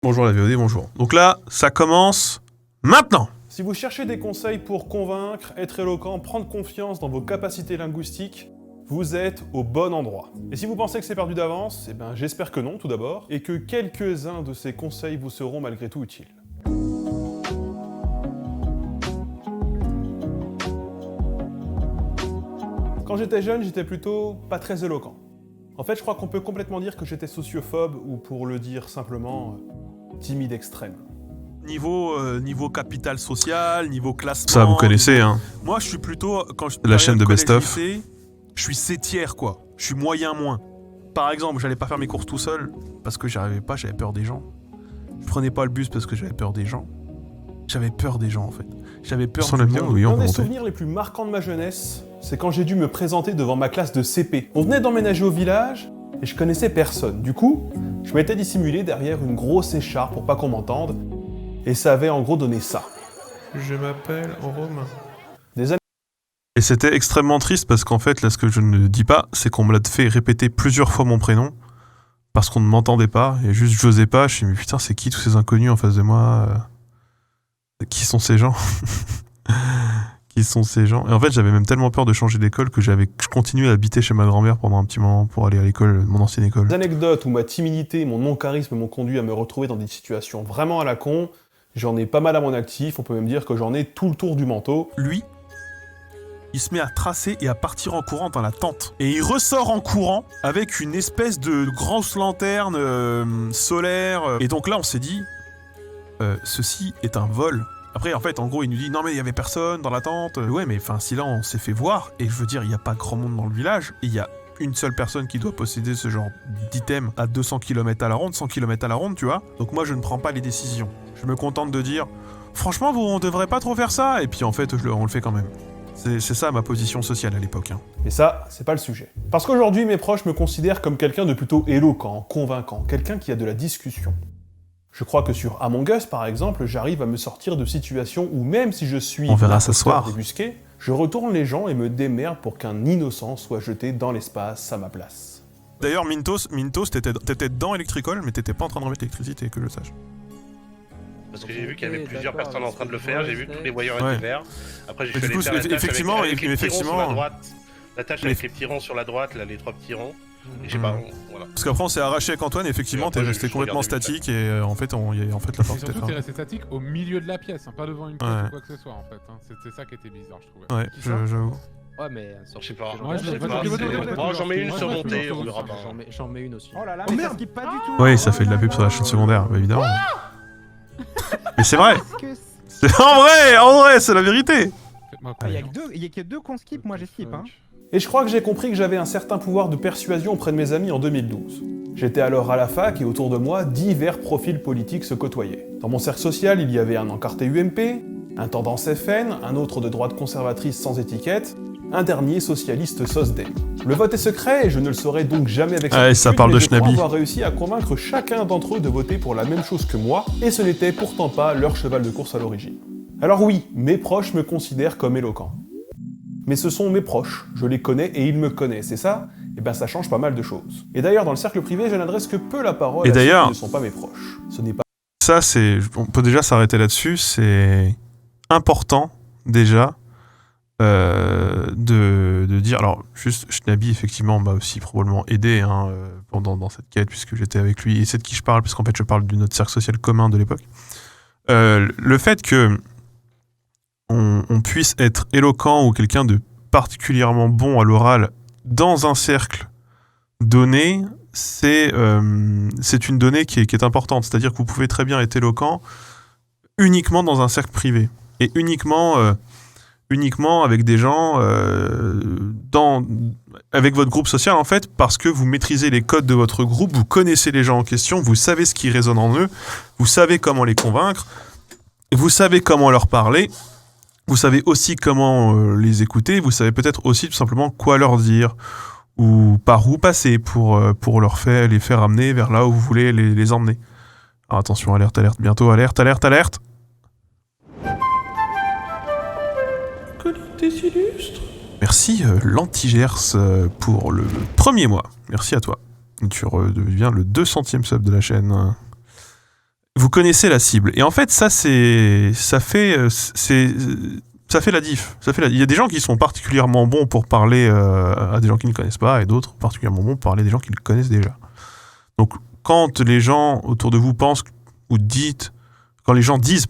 Bonjour la VOD, bonjour. Donc là, ça commence maintenant. Si vous cherchez des conseils pour convaincre, être éloquent, prendre confiance dans vos capacités linguistiques, vous êtes au bon endroit. Et si vous pensez que c'est perdu d'avance, eh ben j'espère que non tout d'abord, et que quelques-uns de ces conseils vous seront malgré tout utiles. Quand j'étais jeune, j'étais plutôt pas très éloquent. En fait, je crois qu'on peut complètement dire que j'étais sociophobe, ou pour le dire simplement, timide extrême. Niveau capital social, niveau classement... Ça, vous connaissez, hein. Moi, je suis plutôt... Quand je La chaîne de Best of. lycée, je suis septière, quoi. Je suis moyen moins. Par exemple, j'allais pas faire mes courses tout seul, parce que j'y arrivais pas, j'avais peur des gens. Je prenais pas le bus parce que j'avais peur des gens. J'avais peur des gens, en fait. J'avais peur Sans du la vidéo, monde. oui, on L'un peut des monter. souvenirs les plus marquants de ma jeunesse, c'est quand j'ai dû me présenter devant ma classe de CP. On venait d'emménager au village, et je connaissais personne. Du coup, je m'étais dissimulé derrière une grosse écharpe pour pas qu'on m'entende, et ça avait en gros donné ça. Je m'appelle Romain. Des années Et c'était extrêmement triste parce qu'en fait, là, ce que je ne dis pas, c'est qu'on me l'a fait répéter plusieurs fois mon prénom parce qu'on ne m'entendait pas et juste j'osais pas. Je me suis dit, mais putain, c'est qui tous ces inconnus en face de moi Qui sont ces gens Qui sont ces gens Et en fait, j'avais même tellement peur de changer d'école que je continuais à habiter chez ma grand-mère pendant un petit moment pour aller à l'école, mon ancienne école. des anecdotes où ma timidité et mon non-charisme m'ont conduit à me retrouver dans des situations vraiment à la con, j'en ai pas mal à mon actif, on peut même dire que j'en ai tout le tour du manteau. Lui, il se met à tracer et à partir en courant dans la tente. Et il ressort en courant avec une espèce de grosse lanterne solaire. Et donc là, on s'est dit, ceci est un vol. Après, en fait, en gros, il nous dit, non mais il y avait personne dans la tente. Ouais, mais enfin, si là, on s'est fait voir, et je veux dire, il n'y a pas grand monde dans le village, et il y a une seule personne qui doit posséder ce genre d'item à 200 km à la ronde, 100 km à la ronde, tu vois. Donc moi, je ne prends pas les décisions. Je me contente de dire, franchement, on devrait pas trop faire ça, et puis en fait, on le fait quand même. C'est ça ma position sociale à l'époque. Hein. Mais ça, c'est pas le sujet. Parce qu'aujourd'hui, mes proches me considèrent comme quelqu'un de plutôt éloquent, convaincant, quelqu'un qui a de la discussion. Je crois que sur Among Us, par exemple, j'arrive à me sortir de situations où même si je suis On verra ce l'imposteur soir. débusqué, je retourne les gens et me démerde pour qu'un innocent soit jeté dans l'espace à ma place. D'ailleurs, Mintos, t'étais dans Electricol, mais t'étais pas en train de remettre l'électricité, que je sache. Parce que j'ai vu qu'il y avait plusieurs d'accord, personnes en train de le faire, j'ai vu que tous les voyants Ouais. étaient verts. Après j'ai Mais fait du coup, faire la tâche effectivement, avec les petits ronds sur la effectivement. droite. La tâche avec les petits ronds sur la droite, là, les trois petits ronds. Et j'ai pas, voilà. Parce qu'après, on s'est arraché avec Antoine, et effectivement, Après, t'es resté je complètement regardais statique, et en fait, la Et porte était surtout, t'es fermée. resté statique au milieu de la pièce, hein, pas devant une pièce Ouais. ou quoi que ce soit en fait. Hein. C'était ça qui était bizarre, je trouvais. Ouais, j'avoue. Ouais, mais Je sais pas. Moi, Je sais pas, Bon, j'en mets une sur montée, on verra pas. j'en mets une aussi. Oh là là, mais ça skip pas du tout. Oui, ça fait de la pub sur la chaîne secondaire, bah, évidemment. Mais c'est vrai. Que En vrai, c'est la vérité. Faites-moi Il y a croire. que deux qu'on skip, moi j'ai skip. Hein. Et je crois que j'ai compris que j'avais un certain pouvoir de persuasion auprès de mes amis en 2012. J'étais alors à la fac et autour de moi, divers profils politiques se côtoyaient. Dans mon cercle social, il y avait un encarté UMP, un tendance FN, un autre de droite conservatrice sans étiquette, un dernier socialiste SOSDEM. Le vote est secret et je ne le saurai donc jamais avec Ah, et ça certitude, parle mais de je crois Schnabi. avoir réussi à convaincre chacun d'entre eux de voter pour la même chose que moi, et ce n'était pourtant pas leur cheval de course à l'origine. Alors oui, mes proches me considèrent comme éloquent. Mais ce sont mes proches, je les connais et ils me connaissent, et ça, eh ben ça change pas mal de choses. Et d'ailleurs, dans le cercle privé, je n'adresse que peu la parole Et à ceux d'ailleurs- qui ne sont pas mes proches. Ce n'est pas Ça, on peut déjà s'arrêter là-dessus. C'est important, déjà, de dire... Alors, juste, Schnabi, effectivement, m'a aussi probablement aidé hein, dans cette quête, puisque j'étais avec lui, et c'est de qui je parle, parce qu'en fait, je parle de notre cercle social commun de l'époque. Le fait que on puisse être éloquent ou quelqu'un de particulièrement bon à l'oral dans un cercle donné, c'est une donnée qui est importante. C'est-à-dire que vous pouvez très bien être éloquent uniquement dans un cercle privé. Et uniquement avec des gens avec votre groupe social, en fait, parce que vous maîtrisez les codes de votre groupe, vous connaissez les gens en question, vous savez ce qui résonne en eux, vous savez comment les convaincre, vous savez comment leur parler, vous savez aussi comment les écouter, vous savez peut-être aussi tout simplement quoi leur dire, ou par où passer pour les faire amener vers là où vous voulez les emmener. Alors attention, alerte, bientôt, alerte. Merci Lantigers pour le premier mois. Merci à toi. Tu redeviens le 200e sub de la chaîne. vous connaissez la cible. Et en fait, ça fait la diff. Il y a des gens qui sont particulièrement bons pour parler à des gens qui ne connaissent pas, et d'autres particulièrement bons pour parler à des gens qui le connaissent déjà. Donc, quand les gens autour de vous pensent ou quand les gens disent,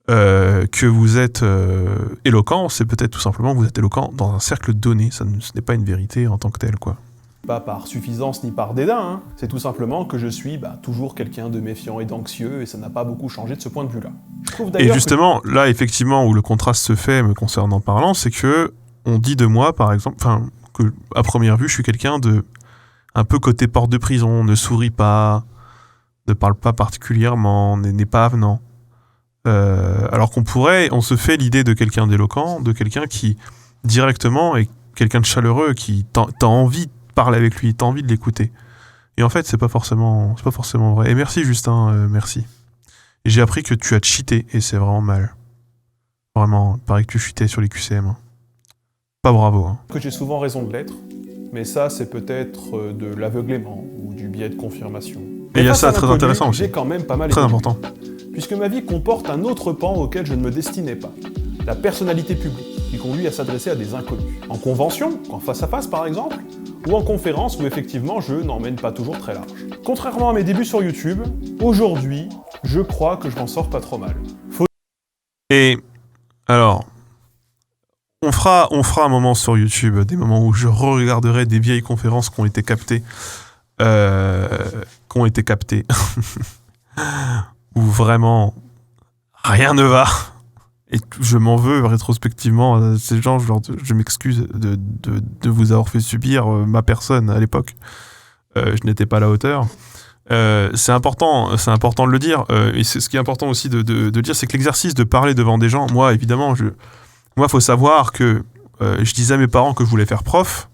que vous êtes éloquent, c'est peut-être tout simplement que vous êtes éloquent dans un cercle donné. Ce n'est pas une vérité en tant que telle, quoi. Pas par suffisance ni par dédain, hein. C'est tout simplement que je suis toujours quelqu'un de méfiant et d'anxieux, et ça n'a pas beaucoup changé de ce point de vue-là. Je trouve Et d'ailleurs justement, là, effectivement, où le contraste se fait me concernant parlant, c'est que on dit de moi, par exemple, que à première vue, je suis quelqu'un de un peu côté porte de prison, ne sourit pas, ne parle pas particulièrement, n'est pas avenant. Alors on se fait l'idée de quelqu'un d'éloquent, de quelqu'un qui directement est quelqu'un de chaleureux, qui t'as envie de parler avec lui, t'as envie de l'écouter. Et en fait, c'est pas forcément vrai. Et merci Justin, merci. Et j'ai appris que tu as cheaté, et c'est vraiment mal. Vraiment, il paraît que tu chutais sur les QCM. Hein. Pas bravo. Hein. que j'ai souvent raison de l'être, mais ça c'est peut-être de l'aveuglement ou du biais de confirmation. Et il y a face ça à très l'inconnu, intéressant aussi. J'ai quand même pas mal Très évolué, important. puisque ma vie comporte un autre pan auquel je ne me destinais pas. La personnalité publique, qui conduit à s'adresser à des inconnus. En convention, en face à face par exemple, ou en conférence où effectivement je n'emmène pas toujours très large. Contrairement à mes débuts sur YouTube, aujourd'hui, je crois que je m'en sors pas trop mal. Et alors, on fera un moment sur YouTube, des moments où je regarderai des vieilles conférences qui ont été captées. Où vraiment rien ne va. Et je m'en veux rétrospectivement à ces gens, je m'excuse de vous avoir fait subir ma personne à l'époque. Je n'étais pas à la hauteur. C'est important de le dire. Et ce qui est important aussi de dire, c'est que l'exercice de parler devant des gens, moi, évidemment, faut savoir que je disais à mes parents que je voulais faire prof.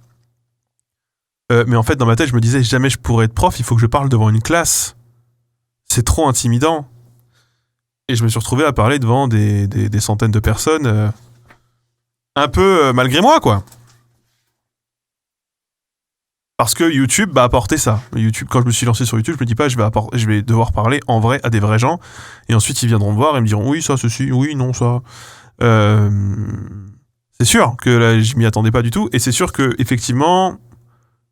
Mais en fait, dans ma tête, je me disais, jamais je pourrais être prof, il faut que je parle devant une classe. C'est trop intimidant. Et je me suis retrouvé à parler devant des centaines de personnes, un peu malgré moi, quoi. Parce que YouTube m'a apporté ça. YouTube, quand je me suis lancé sur YouTube, je me dis pas, je vais devoir parler en vrai à des vrais gens, et ensuite ils viendront me voir et me diront, oui, ça, ceci, oui, non, ça. C'est sûr que là, je m'y attendais pas du tout, et c'est sûr que, effectivement,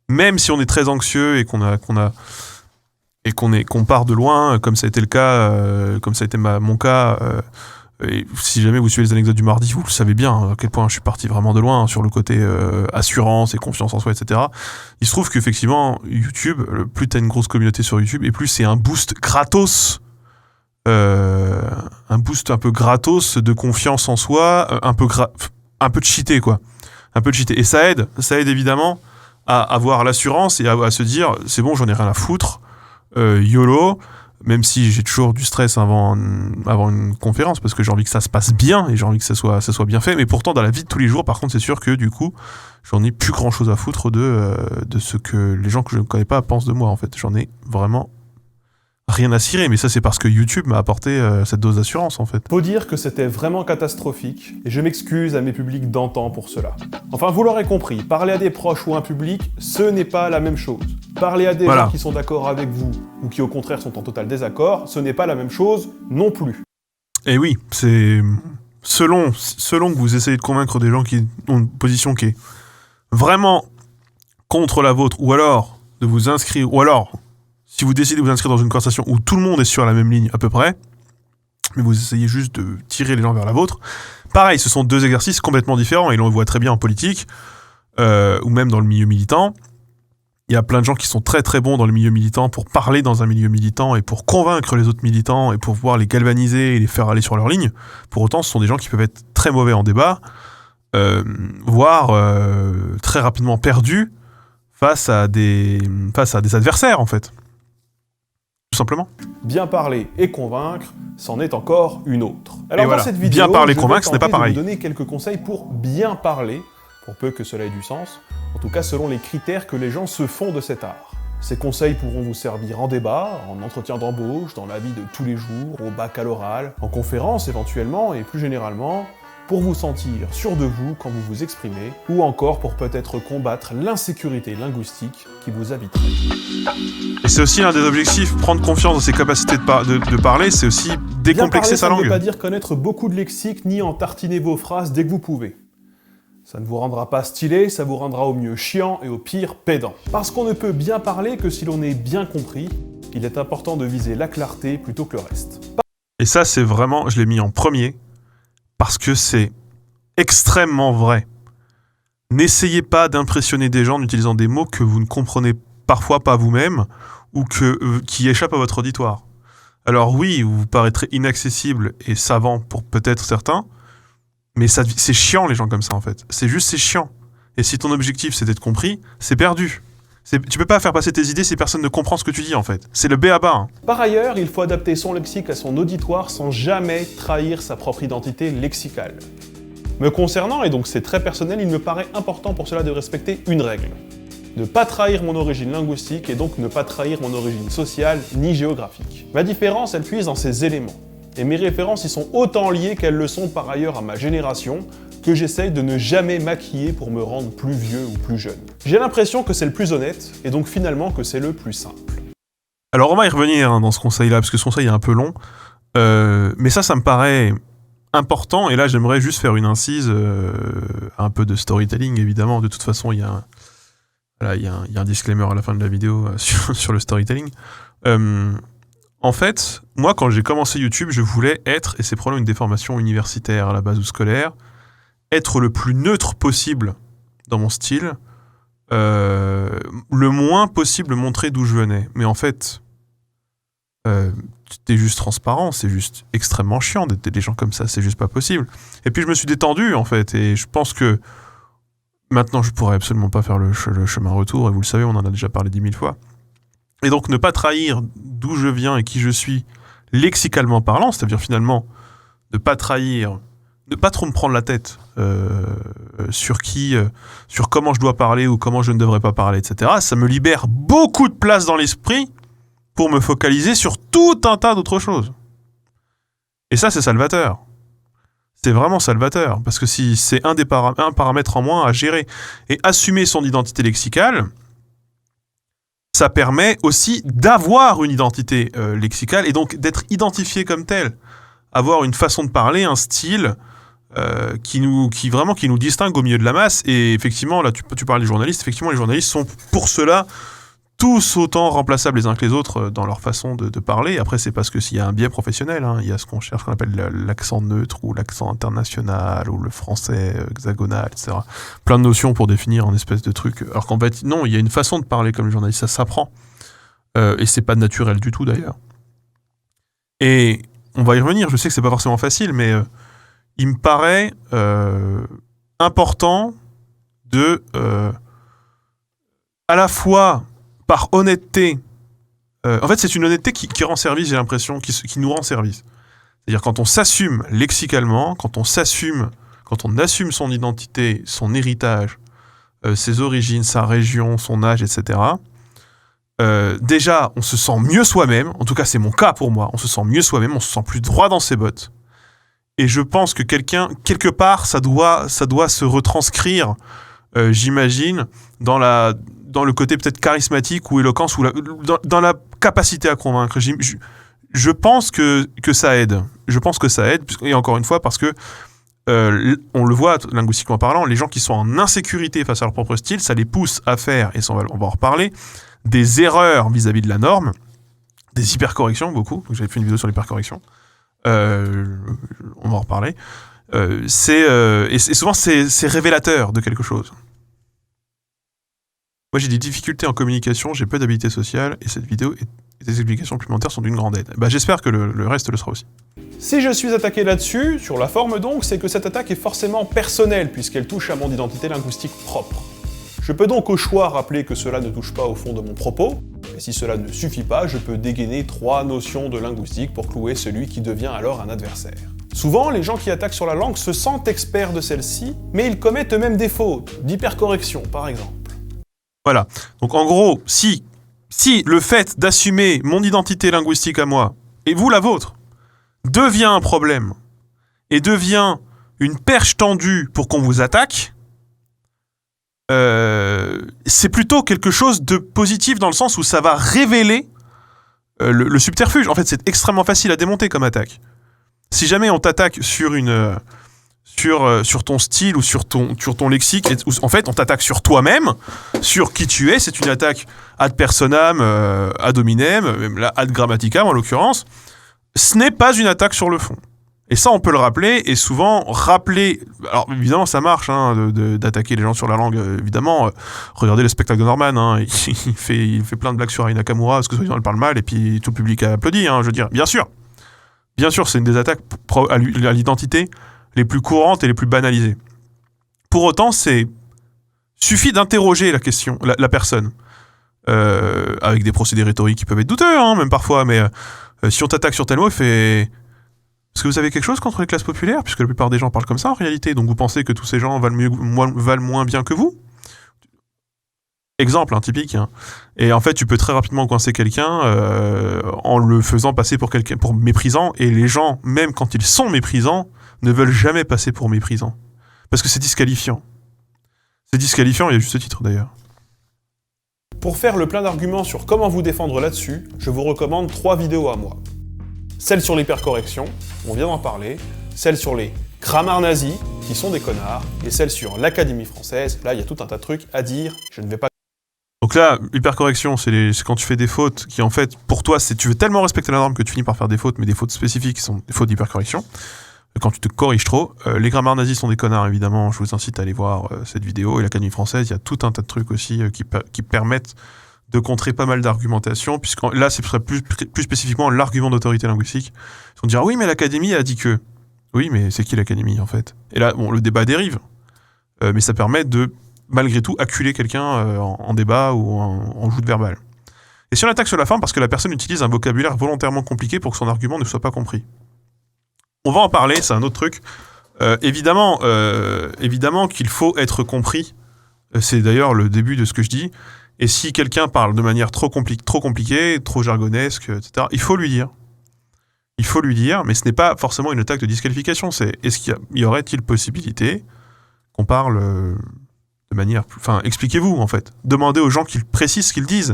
même si on est très anxieux et qu'on part de loin, comme ça a été le cas, comme ça a été mon cas, et si jamais vous suivez les anecdotes du mardi, vous le savez bien à quel point je suis parti vraiment de loin sur le côté assurance et confiance en soi, etc. Il se trouve qu'effectivement, YouTube, plus t'as une grosse communauté sur YouTube, et plus c'est un boost gratos, un boost un peu gratos de confiance en soi, un peu cheaté, quoi. Un peu cheaté. Et ça aide évidemment à avoir l'assurance et à se dire, c'est bon, j'en ai rien à foutre, YOLO, même si j'ai toujours du stress avant une conférence, parce que j'ai envie que ça se passe bien, et j'ai envie que ça soit bien fait, mais pourtant dans la vie de tous les jours, par contre, c'est sûr que du coup, j'en ai plus grand chose à foutre de ce que les gens que je ne connais pas pensent de moi, en fait. J'en ai vraiment rien à cirer, mais ça c'est parce que YouTube m'a apporté cette dose d'assurance, en fait. Faut dire que c'était vraiment catastrophique, et je m'excuse à mes publics d'antan pour cela. Enfin, vous l'aurez compris, parler à des proches ou un public, ce n'est pas la même chose. Parler à des gens qui sont d'accord avec vous, ou qui au contraire sont en total désaccord, ce n'est pas la même chose non plus. Et oui, c'est selon que vous essayez de convaincre des gens qui ont une position qui est vraiment contre la vôtre, ou alors de vous inscrire, ou alors si vous décidez de vous inscrire dans une conversation où tout le monde est sur la même ligne à peu près, mais vous essayez juste de tirer les gens vers la vôtre, pareil, ce sont deux exercices complètement différents, et l'on le voit très bien en politique, ou même dans le milieu militant. Il y a plein de gens qui sont très très bons dans le milieu militant pour parler dans un milieu militant et pour convaincre les autres militants et pour pouvoir les galvaniser et les faire aller sur leur ligne. Pour autant, ce sont des gens qui peuvent être très mauvais en débat, voire très rapidement perdus face à des adversaires, en fait. Tout simplement. Bien parler et convaincre, c'en est encore une autre. Alors voilà. Dans cette vidéo, Bien parler, je convaincre, vais ce n'est pas tenter de pareil. vous donner quelques conseils pour bien parler, pour peu que cela ait du sens, en tout cas selon les critères que les gens se font de cet art. Ces conseils pourront vous servir en débat, en entretien d'embauche, dans la vie de tous les jours, au bac à l'oral, en conférence éventuellement, et plus généralement, pour vous sentir sûr de vous quand vous vous exprimez, ou encore pour peut-être combattre l'insécurité linguistique qui vous habiterait. Et c'est aussi un des objectifs, prendre confiance dans ses capacités de parler, c'est aussi décomplexer sa Ça ne langue. veut pas dire connaître beaucoup de lexique ni en tartiner vos phrases dès que vous pouvez. Ça ne vous rendra pas stylé, ça vous rendra au mieux chiant et au pire pédant. Parce qu'on ne peut bien parler que si l'on est bien compris, il est important de viser la clarté plutôt que le reste. Et ça, c'est vraiment, je l'ai mis en premier, parce que c'est extrêmement vrai. N'essayez pas d'impressionner des gens en utilisant des mots que vous ne comprenez parfois pas vous-même, ou qui échappent à votre auditoire. Alors oui, vous paraîtrez inaccessible et savant pour peut-être certains, mais c'est chiant les gens comme ça en fait. C'est chiant. Et si ton objectif c'est d'être compris, c'est perdu. Tu peux pas faire passer tes idées si personne ne comprend ce que tu dis en fait. C'est le b.a.-ba. Hein. Par ailleurs, il faut adapter son lexique à son auditoire sans jamais trahir sa propre identité lexicale. Me concernant, et donc c'est très personnel, il me paraît important pour cela de respecter une règle. Ne pas trahir mon origine linguistique et donc ne pas trahir mon origine sociale ni géographique. Ma différence, elle puise dans ces éléments. Et mes références y sont autant liées qu'elles le sont par ailleurs à ma génération, que j'essaye de ne jamais maquiller pour me rendre plus vieux ou plus jeune. J'ai l'impression que c'est le plus honnête, et donc finalement que c'est le plus simple. Alors on va y revenir hein, dans ce conseil-là, parce que ce conseil est un peu long. Mais ça me paraît important, et là j'aimerais juste faire une incise, un peu de storytelling évidemment, de toute façon il y a un disclaimer à la fin de la vidéo sur le storytelling. En fait, moi quand j'ai commencé YouTube, je voulais être, et c'est probablement une déformation universitaire à la base ou scolaire, être le plus neutre possible dans mon style, le moins possible montrer d'où je venais. Mais en fait, t'es juste transparent, c'est juste extrêmement chiant d'être des gens comme ça, c'est juste pas possible. Et puis je me suis détendu en fait, et je pense que maintenant je pourrais absolument pas faire le chemin retour, et vous le savez, on en a déjà parlé 10 000 fois. Et donc ne pas trahir d'où je viens et qui je suis lexicalement parlant, c'est-à-dire finalement ne pas trahir, ne pas trop me prendre la tête sur comment je dois parler ou comment je ne devrais pas parler, etc. Ça me libère beaucoup de place dans l'esprit pour me focaliser sur tout un tas d'autres choses. Et ça, c'est salvateur. C'est vraiment salvateur, parce que si c'est un paramètre en moins à gérer. Et assumer son identité lexicale, ça permet aussi d'avoir une identité lexicale, et donc d'être identifié comme tel. Avoir une façon de parler, un style qui nous distingue au milieu de la masse. Et effectivement, là, tu parles des journalistes. Effectivement, les journalistes sont pour cela tous autant remplaçables les uns que les autres dans leur façon de parler. Après, c'est parce que s'il y a un biais professionnel, hein, il y a ce qu'on cherche, qu'on appelle l'accent neutre ou l'accent international ou le français hexagonal, etc. Plein de notions pour définir un espèce de truc. Alors qu'en fait, non, il y a une façon de parler comme journaliste, ça s'apprend. Et c'est pas naturel du tout d'ailleurs. Et on va y revenir, je sais que c'est pas forcément facile, mais il me paraît important de à la fois par honnêteté, en fait c'est une honnêteté qui rend service, j'ai l'impression, qui nous rend service. C'est-à-dire quand on s'assume lexicalement, quand on assume son identité, son héritage, ses origines, sa région, son âge, etc. Déjà, on se sent mieux soi-même, en tout cas c'est mon cas pour moi, on se sent mieux soi-même, on se sent plus droit dans ses bottes. Et je pense que quelque part, ça doit se retranscrire, j'imagine, dans le côté peut-être charismatique ou éloquence, ou dans la capacité à convaincre. Je pense que ça aide. Je pense que ça aide, et encore une fois, parce que on le voit linguistiquement parlant, les gens qui sont en insécurité face à leur propre style, ça les pousse à faire, et ça, on va en reparler, des erreurs vis-à-vis de la norme, des hypercorrections, beaucoup. J'avais fait une vidéo sur l'hypercorrection. On va en reparler. Et souvent, c'est révélateur de quelque chose. Moi, j'ai des difficultés en communication, j'ai peu d'habilité sociale, et cette vidéo et des explications complémentaires sont d'une grande aide. J'espère que le reste le sera aussi. Si je suis attaqué là-dessus, sur la forme donc, c'est que cette attaque est forcément personnelle, puisqu'elle touche à mon identité linguistique propre. Je peux donc au choix rappeler que cela ne touche pas au fond de mon propos, et si cela ne suffit pas, je peux dégainer 3 notions de linguistique pour clouer celui qui devient alors un adversaire. Souvent, les gens qui attaquent sur la langue se sentent experts de celle-ci, mais ils commettent eux-mêmes des fautes, d'hypercorrection par exemple. Voilà. Donc en gros, si le fait d'assumer mon identité linguistique à moi, et vous la vôtre, devient un problème, et devient une perche tendue pour qu'on vous attaque, c'est plutôt quelque chose de positif dans le sens où ça va révéler le subterfuge. En fait, c'est extrêmement facile à démonter comme attaque. Si jamais on t'attaque sur ton style ou sur ton lexique, en fait, on t'attaque sur toi-même, sur qui tu es. C'est une attaque ad personam, ad hominem, même là ad grammaticam en l'occurrence. Ce n'est pas une attaque sur le fond. Et ça, on peut le rappeler, et souvent rappeler... Alors, évidemment, ça marche, d'attaquer les gens sur la langue, évidemment. Regardez le spectacle de Norman, il fait plein de blagues sur Ai Nakamura, parce que soi-disant, elle parle mal, et puis tout le public a applaudi, je veux dire. Bien sûr, c'est une des attaques à l'identité les plus courantes et les plus banalisées. Pour autant, suffit d'interroger la question, la personne, avec des procédés rhétoriques qui peuvent être douteux, même parfois, mais si on t'attaque sur tel mot, fait... Est-ce que vous avez quelque chose contre les classes populaires? Puisque la plupart des gens parlent comme ça en réalité, donc vous pensez que tous ces gens valent moins bien que vous? Exemple, typique. Et en fait, tu peux très rapidement coincer quelqu'un en le faisant passer pour méprisant, et les gens, même quand ils sont méprisants, ne veulent jamais passer pour méprisants. Parce que c'est disqualifiant. C'est disqualifiant, il y a juste ce titre d'ailleurs. Pour faire le plein d'arguments sur comment vous défendre là-dessus, je vous recommande 3 vidéos à moi. Celle sur l'hypercorrection, on vient d'en parler, celle sur les grammaires nazis, qui sont des connards, et celle sur l'Académie française, là il y a tout un tas de trucs à dire, je ne vais pas... Donc là, l'hypercorrection, c'est quand tu fais des fautes qui en fait, pour toi, tu veux tellement respecter la norme que tu finis par faire des fautes, mais des fautes spécifiques qui sont des fautes d'hypercorrection, quand tu te corriges trop. Les grammaires nazis sont des connards, évidemment, je vous incite à aller voir cette vidéo, et l'Académie française, il y a tout un tas de trucs aussi qui permettent de contrer pas mal d'argumentation, puisque là, c'est plus spécifiquement l'argument d'autorité linguistique. On dira, oui, mais l'Académie a dit que... Oui, mais c'est qui l'Académie, en fait? Et là, le débat dérive. Mais ça permet de, malgré tout, acculer quelqu'un en débat ou en joute verbale. Et si on attaque sur la fin, parce que la personne utilise un vocabulaire volontairement compliqué pour que son argument ne soit pas compris. On va en parler, c'est un autre truc. Évidemment qu'il faut être compris. C'est d'ailleurs le début de ce que je dis. Et si quelqu'un parle de manière trop compliquée, trop jargonesque, etc., il faut lui dire. Il faut lui dire, mais ce n'est pas forcément une attaque de disqualification. C'est est-ce qu'il y aurait-il possibilité qu'on parle de manière plus... Enfin, expliquez-vous, en fait. Demandez aux gens qu'ils précisent ce qu'ils disent.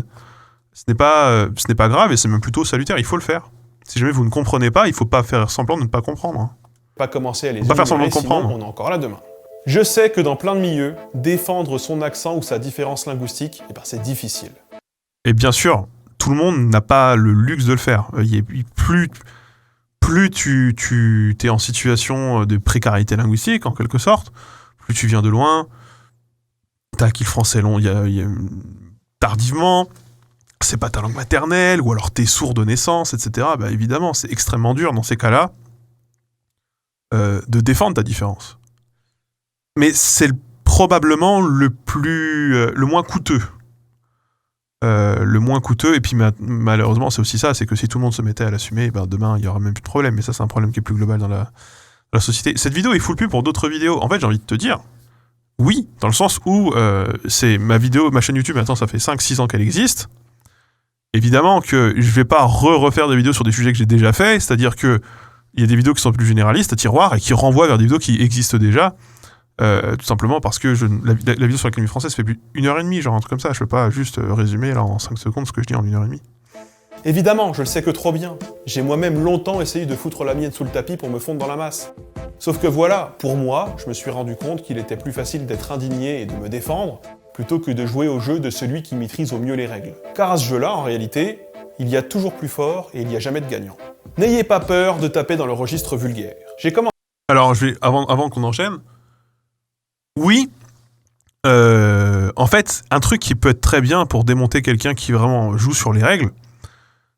Ce n'est pas grave et c'est même plutôt salutaire. Il faut le faire. Si jamais vous ne comprenez pas, il ne faut pas faire semblant de ne pas comprendre. Pas commencer à les pas faire semblant de sinon comprendre. On est encore là demain. Je sais que dans plein de milieux, défendre son accent ou sa différence linguistique, c'est difficile. Et bien sûr, tout le monde n'a pas le luxe de le faire. Plus tu es en situation de précarité linguistique, en quelque sorte, plus tu viens de loin, t'as acquis le français tardivement, c'est pas ta langue maternelle, ou alors t'es sourd de naissance, etc. Évidemment, c'est extrêmement dur dans ces cas-là de défendre ta différence. Mais c'est probablement le moins coûteux. Le moins coûteux, et puis malheureusement c'est aussi ça, c'est que si tout le monde se mettait à l'assumer, demain il y aura même plus de problème, mais ça c'est un problème qui est plus global dans la société. Cette vidéo est full pub pour d'autres vidéos. En fait j'ai envie de te dire, oui, dans le sens où c'est ma chaîne YouTube, maintenant ça fait 5-6 ans qu'elle existe. Évidemment que je vais pas refaire des vidéos sur des sujets que j'ai déjà fait, c'est-à-dire que il y a des vidéos qui sont plus généralistes, à tiroir, et qui renvoient vers des vidéos qui existent déjà. Tout simplement parce que la vidéo sur l'Académie française fait plus 1h30, genre un truc comme ça. Je peux pas juste résumer là en 5 secondes ce que je dis en 1h30. Évidemment, je le sais que trop bien. J'ai moi-même longtemps essayé de foutre la mienne sous le tapis pour me fondre dans la masse. Sauf que voilà, pour moi, je me suis rendu compte qu'il était plus facile d'être indigné et de me défendre, plutôt que de jouer au jeu de celui qui maîtrise au mieux les règles. Car à ce jeu-là, en réalité, il y a toujours plus fort et il n'y a jamais de gagnant. N'ayez pas peur de taper dans le registre vulgaire. J'ai commencé... Alors, avant qu'on enchaîne... Oui, en fait, un truc qui peut être très bien pour démonter quelqu'un qui vraiment joue sur les règles,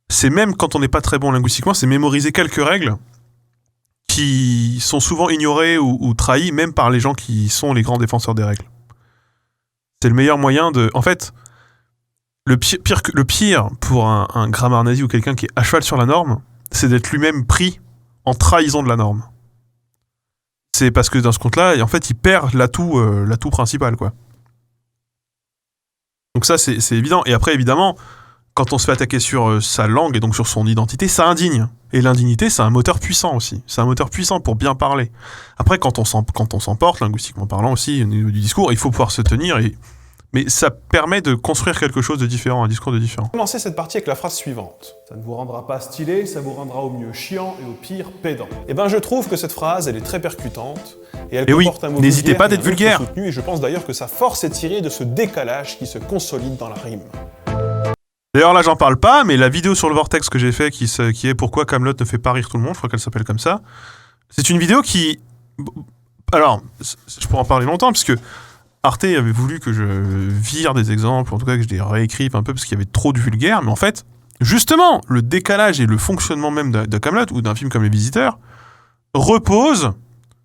c'est même quand on n'est pas très bon linguistiquement, c'est mémoriser quelques règles qui sont souvent ignorées ou trahies, même par les gens qui sont les grands défenseurs des règles. C'est le meilleur moyen de... En fait, le pire pour un grammaire nazi ou quelqu'un qui est à cheval sur la norme, c'est d'être lui-même pris en trahison de la norme. C'est parce que dans ce compte-là, en fait, il perd l'atout principal, quoi. Donc ça, c'est évident. Et après, évidemment, quand on se fait attaquer sur sa langue et donc sur son identité, ça indigne. Et l'indignité, c'est un moteur puissant aussi. C'est un moteur puissant pour bien parler. Après, quand on s'emporte, linguistiquement parlant aussi, au niveau du discours, il faut pouvoir se tenir. Mais ça permet de construire quelque chose de différent, un discours de différent. Commencez cette partie avec la phrase suivante. Ça ne vous rendra pas stylé, ça vous rendra au mieux chiant et au pire pédant. Eh ben, je trouve que cette phrase, elle est très percutante. Et elle comporte un mot n'hésitez pas d'être et un autre vulgaire. soutenu, et je pense d'ailleurs que sa force est tirée de ce décalage qui se consolide dans la rime. D'ailleurs, là, j'en parle pas, mais la vidéo sur le Vortex que j'ai fait, qui est Pourquoi Kaamelott ne fait pas rire tout le monde, je crois qu'elle s'appelle comme ça, c'est une vidéo qui... Alors, je pourrais en parler longtemps, parce que Arte avait voulu que je vire des exemples, en tout cas que je les réécrive un peu, parce qu'il y avait trop de vulgaire, mais en fait, justement, le décalage et le fonctionnement même de Kaamelott, ou d'un film comme Les Visiteurs, repose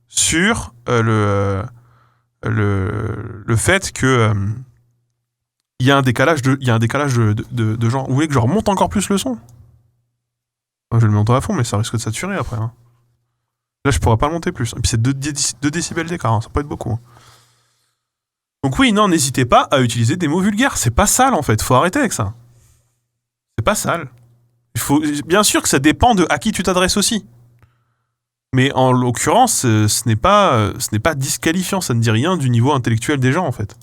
sur le fait que... il y a un décalage de genre. Vous voulez que je remonte encore plus le son ? Je vais le monter à fond, mais ça risque de saturer après. Hein. Là, je pourrais pas le monter plus. Et puis c'est 2 décibels d'écart, hein. Ça peut être beaucoup. Hein. Donc oui, non, n'hésitez pas à utiliser des mots vulgaires. C'est pas sale en fait. Faut arrêter avec ça. C'est pas sale. Bien sûr que ça dépend de à qui tu t'adresses aussi. Mais en l'occurrence, ce n'est pas disqualifiant. Ça ne dit rien du niveau intellectuel des gens en fait.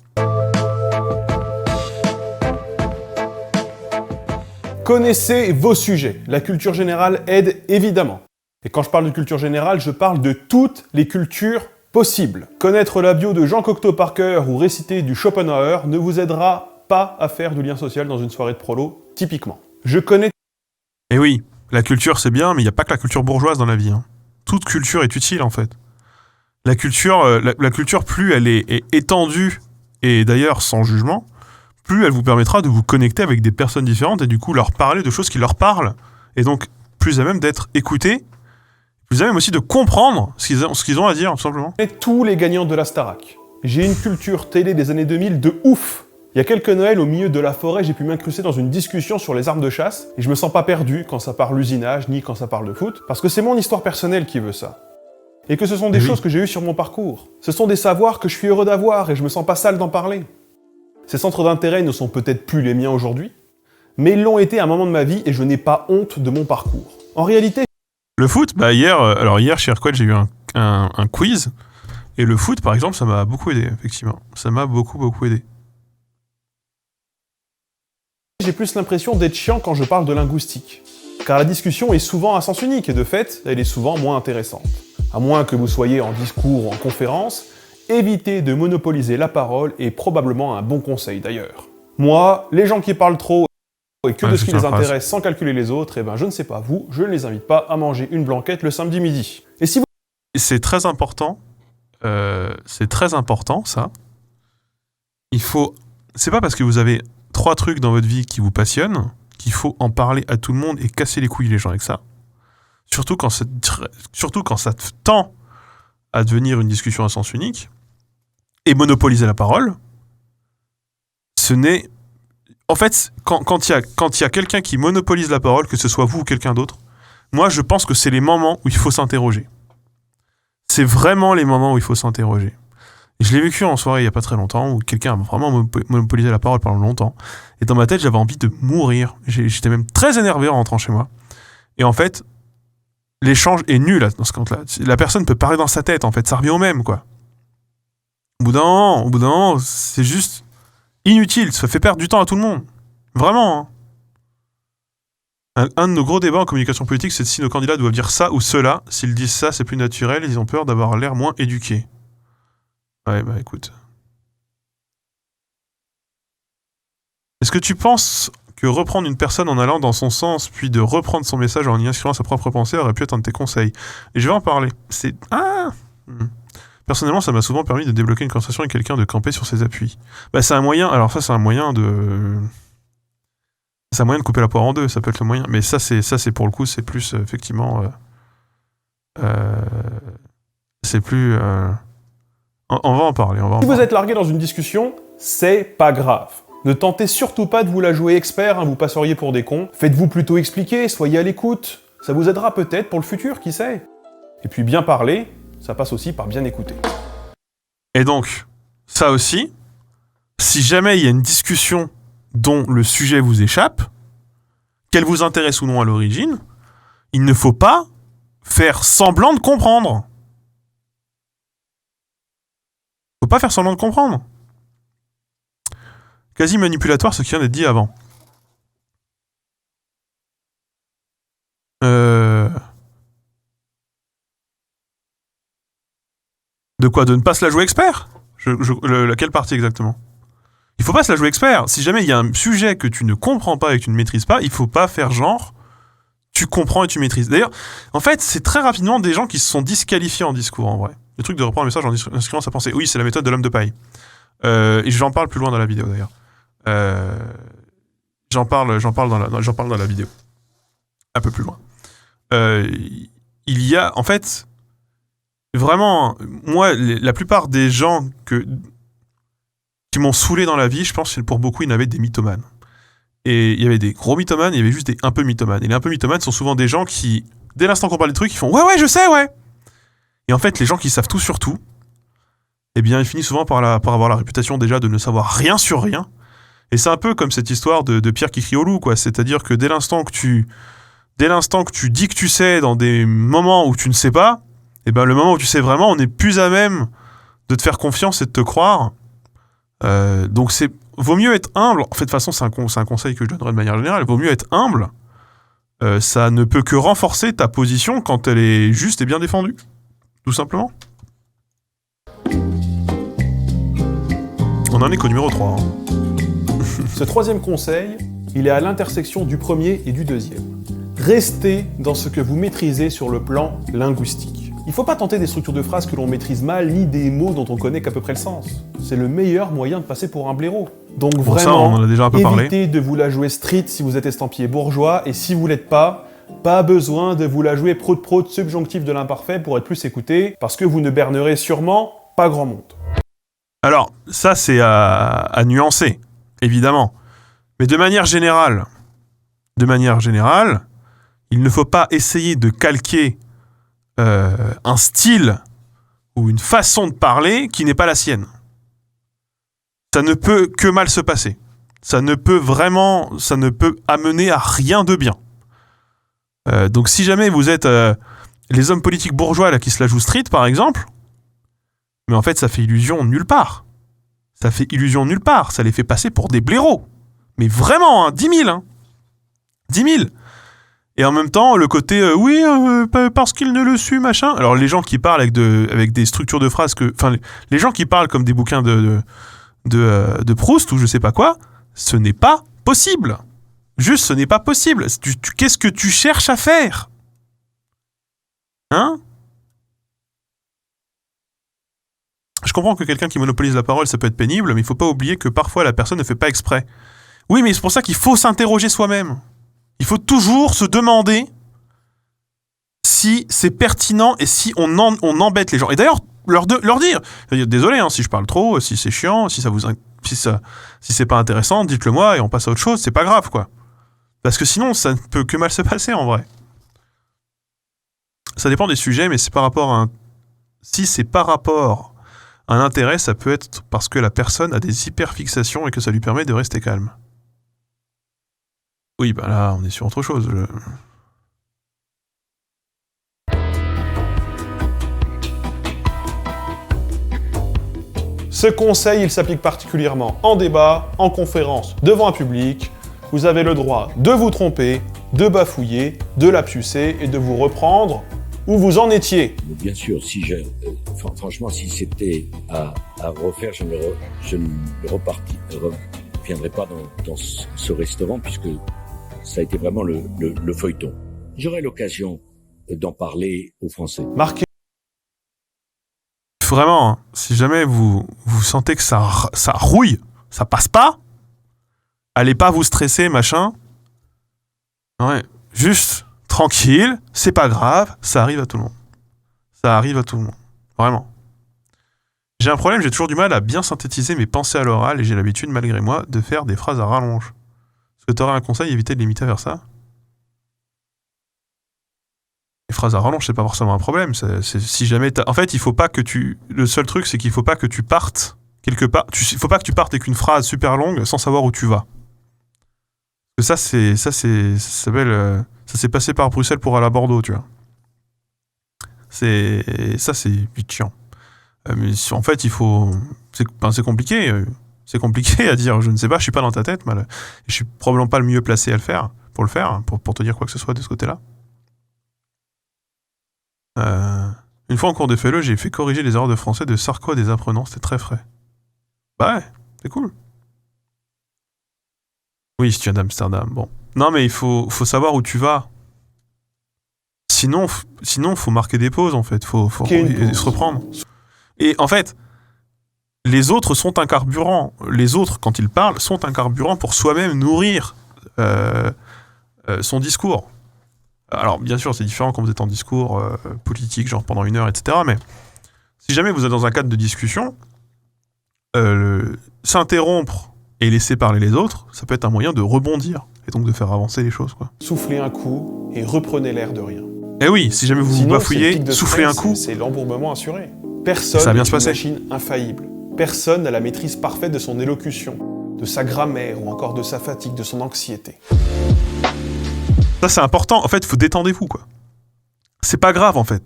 Connaissez vos sujets. La culture générale aide évidemment. Et quand je parle de culture générale, je parle de toutes les cultures possibles. Connaître la bio de Jean Cocteau par cœur ou réciter du Schopenhauer ne vous aidera pas à faire du lien social dans une soirée de prolo, typiquement. Je connais... Et oui, la culture c'est bien, mais il n'y a pas que la culture bourgeoise dans la vie. Hein. Toute culture est utile en fait. La culture, plus elle est étendue, et d'ailleurs sans jugement, plus elle vous permettra de vous connecter avec des personnes différentes et du coup leur parler de choses qui leur parlent. Et donc, plus à même d'être écoutés, plus à même aussi de comprendre ce qu'ils ont à dire, tout simplement. tous les gagnants de la Starac. J'ai une culture télé des années 2000 de ouf. Il y a quelques Noëls, au milieu de la forêt, j'ai pu m'incruster dans une discussion sur les armes de chasse, et je me sens pas perdu quand ça parle usinage, ni quand ça parle de foot, parce que c'est mon histoire personnelle qui veut ça. Et que ce sont des choses que j'ai eues sur mon parcours. Ce sont des savoirs que je suis heureux d'avoir, et je me sens pas sale d'en parler. Ces centres d'intérêt ne sont peut-être plus les miens aujourd'hui, mais ils l'ont été à un moment de ma vie et je n'ai pas honte de mon parcours. En réalité... Le foot, hier chez Airquad, j'ai eu un quiz, et le foot, par exemple, ça m'a beaucoup aidé, effectivement. Ça m'a beaucoup aidé. J'ai plus l'impression d'être chiant quand je parle de linguistique, car la discussion est souvent à sens unique et de fait, elle est souvent moins intéressante. À moins que vous soyez en discours ou en conférence, évitez de monopoliser la parole est probablement un bon conseil d'ailleurs. Moi, les gens qui parlent trop et que de ce qui les intéresse sans calculer les autres, eh ben je ne sais pas vous, je ne les invite pas à manger une blanquette le samedi midi. Et si vous... C'est très important, ça. Il faut... C'est pas parce que vous avez 3 trucs dans votre vie qui vous passionnent qu'il faut en parler à tout le monde et casser les couilles les gens avec ça. Surtout quand ça tend à devenir une discussion à sens unique et monopoliser la parole. Ce n'est... En fait, quand il y a quelqu'un qui monopolise la parole, que ce soit vous ou quelqu'un d'autre, moi je pense que c'est les moments où il faut s'interroger. C'est vraiment les moments où il faut s'interroger. Et je l'ai vécu en soirée il n'y a pas très longtemps, où quelqu'un a vraiment monopolisé la parole pendant longtemps. Et dans ma tête, j'avais envie de mourir. J'étais même très énervé en rentrant chez moi. Et en fait, l'échange est nul dans ce compte-là. La personne peut parler dans sa tête, en fait. Ça revient au même, quoi. Au bout d'un moment, c'est juste inutile. Ça fait perdre du temps à tout le monde. Vraiment, hein. Un de nos gros débats en communication politique, c'est si nos candidats doivent dire ça ou cela. S'ils disent ça, c'est plus naturel. Ils ont peur d'avoir l'air moins éduqués. Ouais, bah écoute. Est-ce que tu penses que reprendre une personne en allant dans son sens, puis de reprendre son message en y inscrivant sa propre pensée aurait pu être un de tes conseils ? Et je vais en parler. Personnellement, ça m'a souvent permis de débloquer une conversation avec quelqu'un, de camper sur ses appuis. Bah c'est un moyen, alors ça c'est un moyen de... C'est un moyen de couper la poire en deux, ça peut être le moyen. Mais ça c'est pour le coup, c'est plus, effectivement... c'est plus... On va en parler, Si vous êtes largué dans une discussion, c'est pas grave. Ne tentez surtout pas de vous la jouer expert, hein, vous passeriez pour des cons. Faites-vous plutôt expliquer, soyez à l'écoute. Ça vous aidera peut-être pour le futur, qui sait. Et puis bien parler, ça passe aussi par bien écouter. Et donc, ça aussi, si jamais il y a une discussion dont le sujet vous échappe, qu'elle vous intéresse ou non à l'origine, il ne faut pas faire semblant de comprendre. Faut pas faire semblant de comprendre. Quasi manipulatoire ce qui vient d'être dit avant. De quoi? De ne pas se la jouer expert? Laquelle partie exactement? Il faut pas se la jouer expert. Si jamais il y a un sujet que tu ne comprends pas et que tu ne maîtrises pas, il faut pas faire genre tu comprends et tu maîtrises. D'ailleurs, en fait, c'est très rapidement des gens qui se sont disqualifiés en discours, en vrai. Le truc de reprendre le message en inscrivant sa pensée. Oui, c'est la méthode de l'homme de paille. Et j'en parle plus loin dans la vidéo, d'ailleurs. J'en parle dans la vidéo. Un peu plus loin. Il y a, en fait, vraiment, moi, la plupart des gens qui m'ont saoulé dans la vie, je pense que pour beaucoup, il y en avait des mythomanes. Et il y avait des gros mythomanes, il y avait juste des un peu mythomanes. Et les un peu mythomanes sont souvent des gens qui, dès l'instant qu'on parle des trucs, ils font « Ouais, je sais, ouais !» Et en fait, les gens qui savent tout sur tout, eh bien, ils finissent souvent par avoir la réputation déjà de ne savoir rien sur rien. Et c'est un peu comme cette histoire de Pierre qui crie au loup, quoi. C'est-à-dire que dès l'instant que tu dis que tu sais dans des moments où tu ne sais pas, eh ben, le moment où tu sais vraiment, on est plus à même de te faire confiance et de te croire. Donc vaut mieux être humble. En fait, de toute façon, c'est un conseil que je donnerais de manière générale. Vaut mieux être humble. Ça ne peut que renforcer ta position quand elle est juste et bien défendue. Tout simplement. On en est qu'au numéro 3. Hein. Ce troisième conseil, il est à l'intersection du premier et du deuxième. Restez dans ce que vous maîtrisez sur le plan linguistique. Il ne faut pas tenter des structures de phrases que l'on maîtrise mal, ni des mots dont on connaît qu'à peu près le sens. C'est le meilleur moyen de passer pour un blaireau. Donc Pour vraiment, ça, on en a déjà un peu évitez de vous la jouer street si vous êtes estampillé bourgeois, et si vous l'êtes pas besoin de vous la jouer prout-prout subjonctif de l'imparfait pour être plus écouté, parce que vous ne bernerez sûrement pas grand monde. Alors, ça, c'est à nuancer, évidemment. Mais de manière générale, il ne faut pas essayer de calquer un style ou une façon de parler qui n'est pas la sienne. Ça ne peut que mal se passer. Ça ne peut amener à rien de bien. Donc si jamais vous êtes les hommes politiques bourgeois là, qui se la jouent street, par exemple, mais en fait ça fait illusion nulle part. Ça les fait passer pour des blaireaux. Mais vraiment, hein, 10 000. Hein. 10 000. Et en même temps, le côté parce qu'il ne le suit, machin. Alors les gens qui parlent avec des structures de phrases les gens qui parlent comme des bouquins de Proust ou je sais pas quoi, ce n'est pas possible. Juste, ce n'est pas possible. Qu'est-ce que tu cherches à faire? Hein? Je comprends que quelqu'un qui monopolise la parole, ça peut être pénible, mais il faut pas oublier que parfois la personne ne fait pas exprès. Oui, mais c'est pour ça qu'il faut s'interroger soi-même. Il faut toujours se demander si c'est pertinent et si on embête les gens. Et d'ailleurs, leur dire, désolé si je parle trop, si c'est chiant, si c'est pas intéressant, dites-le moi et on passe à autre chose, c'est pas grave, quoi. Parce que sinon, ça ne peut que mal se passer, en vrai. Ça dépend des sujets, mais c'est par rapport à si c'est par rapport à un intérêt, ça peut être parce que la personne a des hyperfixations et que ça lui permet de rester calme. Oui, bah là, on est sur autre chose. Ce conseil, il s'applique particulièrement en débat, en conférence, devant un public. Vous avez le droit de vous tromper, de bafouiller, de lapsuser et de vous reprendre où vous en étiez. Bien sûr, franchement, si c'était à refaire, je ne reviendrai pas dans ce restaurant puisque ça a été vraiment le feuilleton. J'aurai l'occasion d'en parler aux Français. Marquez. Vraiment, hein, si jamais vous sentez que ça rouille, ça passe pas, allez pas vous stresser, machin. Ouais, juste tranquille, c'est pas grave, ça arrive à tout le monde. Ça arrive à tout le monde, vraiment. J'ai un problème, j'ai toujours du mal à bien synthétiser mes pensées à l'oral et j'ai l'habitude, malgré moi, de faire des phrases à rallonge. Est-ce que tu aurais un conseil, éviter de limiter vers ça? Les phrases à rallonge, c'est pas forcément un problème. Si jamais en fait, il faut pas que le seul truc, c'est qu'il faut pas que tu partes quelque part. Il faut pas que tu partes avec une phrase super longue sans savoir où tu vas. Ça s'est passé par Bruxelles pour aller à Bordeaux, tu vois. C'est vite chiant. Mais en fait, c'est compliqué. C'est compliqué à dire, je ne sais pas, je suis pas dans ta tête, je suis probablement pas le mieux placé à le faire, pour te dire quoi que ce soit de ce côté-là. Une fois en cours de FLE, j'ai fait corriger les erreurs de français de Sarko à des apprenants, c'était très frais. Bah ouais, c'est cool. Oui, si tu viens d'Amsterdam, bon. Non, mais il faut savoir où tu vas. Sinon, faut marquer des pauses, en fait. Faut se reprendre. Et en fait, les autres sont un carburant. Les autres, quand ils parlent, sont un carburant pour soi-même nourrir son discours. Alors, bien sûr, c'est différent quand vous êtes en discours politique, genre pendant 1 heure, etc. Mais si jamais vous êtes dans un cadre de discussion, s'interrompre et laisser parler les autres, ça peut être un moyen de rebondir et donc de faire avancer les choses, quoi. Soufflez un coup et reprenez l'air de rien. Eh oui, si jamais vous vous bafouillez, soufflez un coup. C'est l'embourbement assuré. Personne ça va bien n'est se une passer. machine infaillible. Personne n'a la maîtrise parfaite de son élocution, de sa grammaire ou encore de sa fatigue, de son anxiété. Ça, c'est important. En fait, faut détendez-vous, quoi. C'est pas grave, en fait.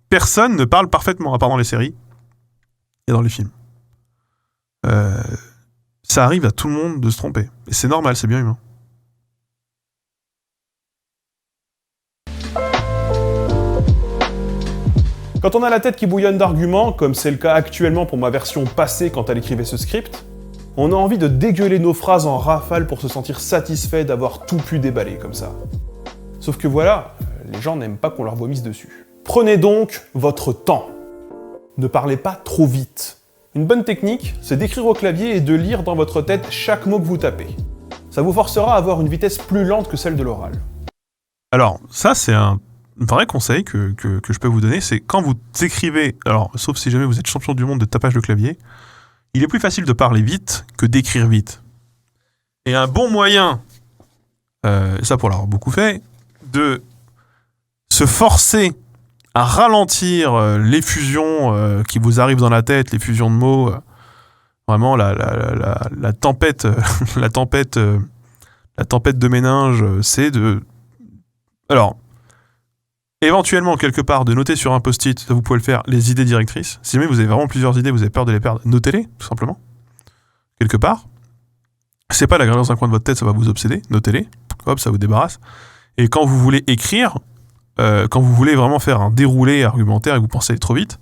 Personne ne parle parfaitement, à part dans les séries et dans les films. Ça arrive à tout le monde de se tromper. Et c'est normal, c'est bien humain. Quand on a la tête qui bouillonne d'arguments, comme c'est le cas actuellement pour ma version passée quand elle écrivait ce script, on a envie de dégueuler nos phrases en rafale pour se sentir satisfait d'avoir tout pu déballer comme ça. Sauf que voilà, les gens n'aiment pas qu'on leur vomisse dessus. Prenez donc votre temps. Ne parlez pas trop vite. Une bonne technique, c'est d'écrire au clavier et de lire dans votre tête chaque mot que vous tapez. Ça vous forcera à avoir une vitesse plus lente que celle de l'oral. Alors, ça, c'est un vrai conseil que je peux vous donner, c'est quand vous écrivez, alors, sauf si jamais vous êtes champion du monde de tapage de clavier, il est plus facile de parler vite que d'écrire vite. Et un bon moyen, ça pour l'avoir beaucoup fait, de se forcer à ralentir l'effusion qui vous arrive dans la tête, l'effusion de mots, vraiment la tempête, la tempête de méninge, c'est de... Alors, éventuellement, quelque part, de noter sur un post-it, ça vous pouvez le faire, les idées directrices. Si jamais vous avez vraiment plusieurs idées, vous avez peur de les perdre, notez-les, tout simplement. Quelque part. C'est pas la graver dans un coin de votre tête, ça va vous obséder, notez-les. Hop, ça vous débarrasse. Et quand vous voulez écrire, quand vous voulez vraiment faire un déroulé argumentaire et que vous pensez aller trop vite,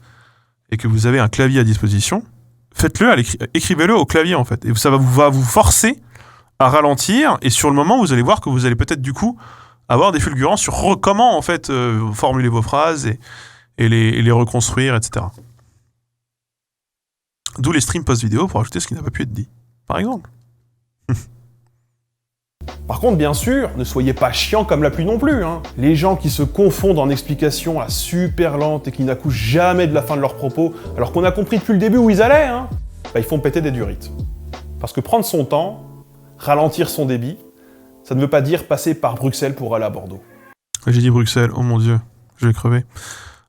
et que vous avez un clavier à disposition, faites-le, écrivez-le au clavier, en fait. Et ça va vous forcer à ralentir, et sur le moment, vous allez voir que vous allez peut-être, du coup, avoir des fulgurances sur comment, en fait, formuler vos phrases et les reconstruire, etc. D'où les streams post-vidéo pour ajouter ce qui n'a pas pu être dit, par exemple. Par contre, bien sûr, ne soyez pas chiant comme la pluie non plus, hein. Les gens qui se confondent en explications là, super lentes et qui n'accouchent jamais de la fin de leurs propos, alors qu'on a compris depuis le début où ils allaient, hein, bah, ils font péter des durites. Parce que prendre son temps, ralentir son débit, ça ne veut pas dire passer par Bruxelles pour aller à Bordeaux. J'ai dit Bruxelles, oh mon Dieu, je vais crever.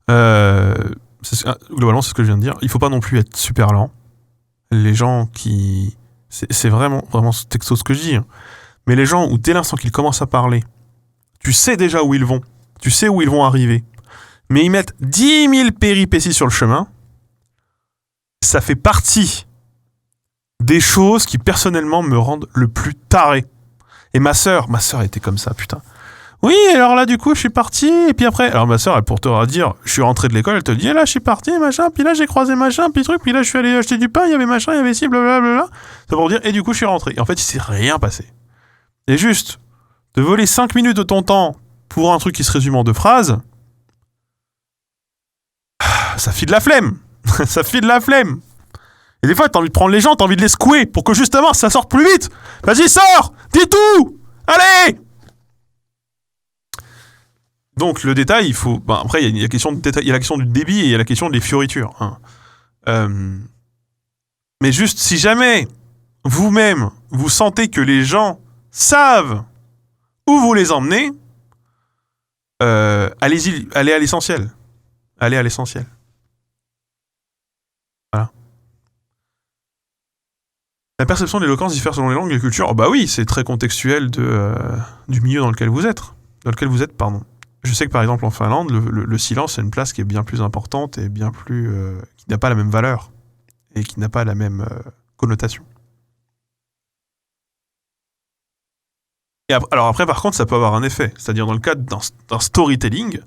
Globalement, c'est ce que je viens de dire. Il faut pas non plus être super lent. Les gens qui... C'est vraiment texto ce que je dis, hein. Mais les gens où dès l'instant qu'ils commencent à parler, tu sais déjà où ils vont, tu sais où ils vont arriver, mais ils mettent 10 000 péripéties sur le chemin, ça fait partie des choses qui personnellement me rendent le plus taré. Et ma sœur était comme ça, putain. Oui, alors là, du coup, je suis parti, et puis après... Alors ma sœur, elle pour te dire, je suis rentré de l'école, elle te dit, là, je suis parti, machin, puis là, j'ai croisé machin, puis truc, puis là, je suis allé acheter du pain, il y avait machin, il y avait ci, blablabla. C'est pour dire, et du coup, je suis rentré. Et en fait, il s'est rien passé. Et juste, de voler 5 minutes de ton temps pour un truc qui se résume en 2 phrases, ça file la flemme. Ça file la flemme. Et des fois, t'as envie de prendre les gens, t'as envie de les secouer pour que justement, ça sorte plus vite. Vas-y, sors! Dis tout! Allez! Donc, le détail, il faut... Ben, après, il y a la question de détail, il y a la question du débit et il y a la question des fioritures. Hein. Mais juste, si jamais, vous-même, vous sentez que les gens savent où vous les emmenez, allez à l'essentiel. Allez à l'essentiel. Voilà. La perception de l'éloquence diffère selon les langues et les cultures. Oh bah oui, c'est très contextuel du milieu dans lequel vous êtes. Je sais que par exemple en Finlande, le silence a une place qui est bien plus importante et bien plus... qui n'a pas la même valeur et qui n'a pas la même connotation. Alors après, par contre, ça peut avoir un effet. C'est-à-dire, dans le cadre d'un storytelling,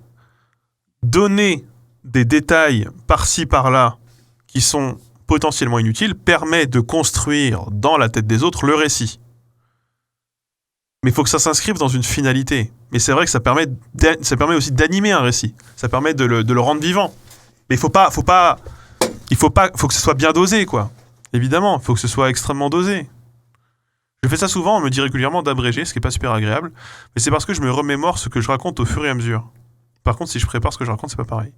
donner des détails par-ci, par-là, qui sont potentiellement inutiles, permet de construire dans la tête des autres le récit. Mais il faut que ça s'inscrive dans une finalité. Mais c'est vrai que ça permet aussi d'animer un récit. Ça permet de le rendre vivant. Mais il faut que ce soit bien dosé, quoi. Évidemment, il faut que ce soit extrêmement dosé. Je fais ça souvent, on me dit régulièrement d'abréger, ce qui n'est pas super agréable, mais c'est parce que je me remémore ce que je raconte au fur et à mesure. Par contre, si je prépare ce que je raconte, c'est pas pareil.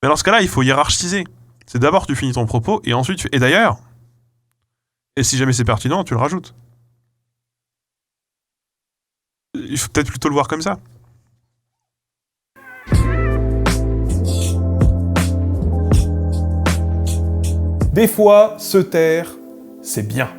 Mais dans ce cas-là, il faut hiérarchiser. C'est d'abord tu finis ton propos, et ensuite et d'ailleurs, et si jamais c'est pertinent, tu le rajoutes. Il faut peut-être plutôt le voir comme ça. Des fois, se taire, c'est bien.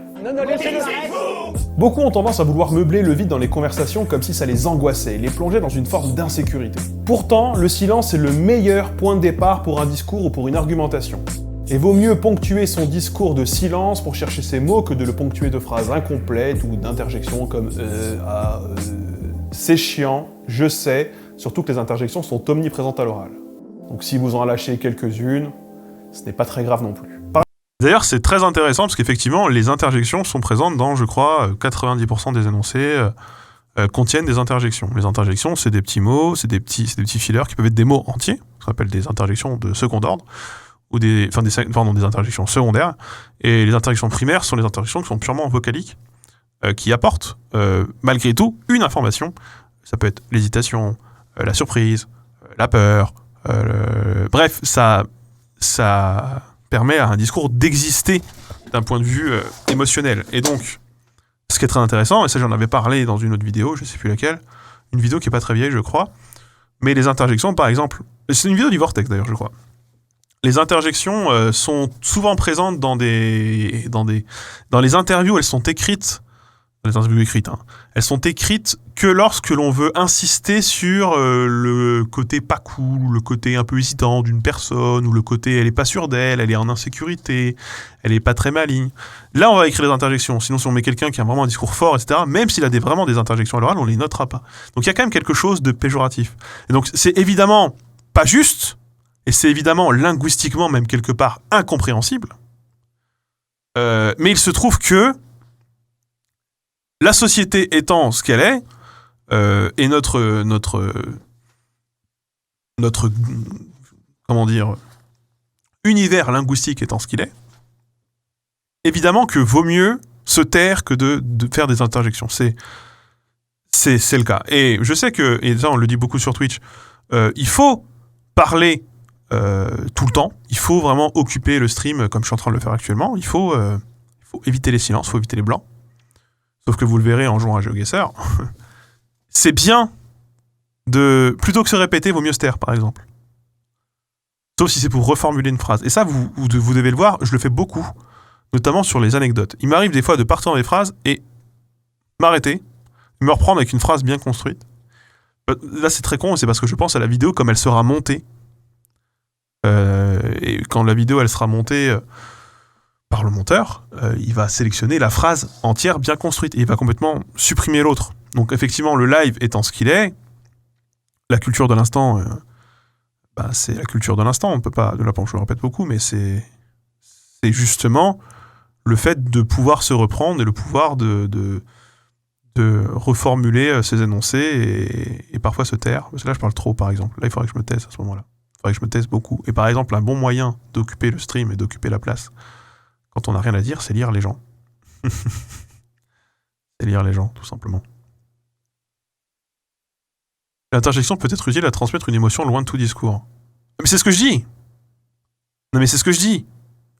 Beaucoup ont tendance à vouloir meubler le vide dans les conversations comme si ça les angoissait et les plongeait dans une forme d'insécurité. Pourtant, le silence est le meilleur point de départ pour un discours ou pour une argumentation. Et vaut mieux ponctuer son discours de silence pour chercher ses mots que de le ponctuer de phrases incomplètes ou d'interjections comme C'est chiant, je sais, surtout que les interjections sont omniprésentes à l'oral. Donc si vous en lâchez quelques-unes, ce n'est pas très grave non plus. D'ailleurs, c'est très intéressant parce qu'effectivement, les interjections sont présentes dans, je crois, 90% des énoncés contiennent des interjections. Les interjections, c'est des petits mots, c'est des petits fillers qui peuvent être des mots entiers, ce qu'on appelle des interjections de second ordre, ou des interjections secondaires. Et les interjections primaires sont les interjections qui sont purement vocaliques, qui apportent, malgré tout, une information. Ça peut être l'hésitation, la surprise, la peur, bref, ça permet à un discours d'exister d'un point de vue émotionnel. Et donc, ce qui est très intéressant, et ça j'en avais parlé dans une autre vidéo, je ne sais plus laquelle, une vidéo qui n'est pas très vieille, je crois, mais les interjections, par exemple, c'est une vidéo du Vortex d'ailleurs, je crois. Les interjections sont souvent présentes dans les interviews, elles sont écrites, les interviews écrites, hein, elles sont écrites que lorsque l'on veut insister sur le côté pas cool, le côté un peu hésitant d'une personne, ou le côté elle est pas sûre d'elle, elle est en insécurité, elle est pas très maligne. Là, on va écrire les interjections. Sinon, si on met quelqu'un qui a vraiment un discours fort, etc., même s'il a vraiment des interjections à l'oral, on les notera pas. Donc il y a quand même quelque chose de péjoratif. Et donc c'est évidemment pas juste, et c'est évidemment linguistiquement même quelque part incompréhensible. Mais il se trouve que la société étant ce qu'elle est, et notre comment dire, univers linguistique étant ce qu'il est, évidemment que vaut mieux se taire que de faire des interjections. C'est le cas. Et je sais que, et ça on le dit beaucoup sur Twitch, il faut parler tout le temps, il faut vraiment occuper le stream comme je suis en train de le faire actuellement, il faut éviter les silences, il faut éviter les blancs. Sauf que vous le verrez en jouant à GeoGuessr, c'est bien plutôt que se répéter, vaut mieux se taire, par exemple. Sauf si c'est pour reformuler une phrase. Et ça, vous devez le voir, je le fais beaucoup, notamment sur les anecdotes. Il m'arrive des fois de partir dans des phrases et m'arrêter, me reprendre avec une phrase bien construite. Là, c'est très con, c'est parce que je pense à la vidéo comme elle sera montée. Et quand la vidéo, elle sera montée par le monteur, il va sélectionner la phrase entière bien construite et il va complètement supprimer l'autre. Donc effectivement, le live étant ce qu'il est, la culture de l'instant, c'est la culture de l'instant. On peut pas, de la planche, je le répète beaucoup, mais c'est justement le fait de pouvoir se reprendre et le pouvoir de reformuler ses énoncés et parfois se taire. Parce que là, je parle trop, par exemple. Là, il faudrait que je me taise à ce moment-là. Il faudrait que je me taise beaucoup. Et par exemple, un bon moyen d'occuper le stream et d'occuper la place quand on n'a rien à dire, c'est lire les gens. C'est lire les gens, tout simplement. L'interjection peut être utile à transmettre une émotion loin de tout discours. Mais c'est ce que je dis. Non mais c'est ce que je dis.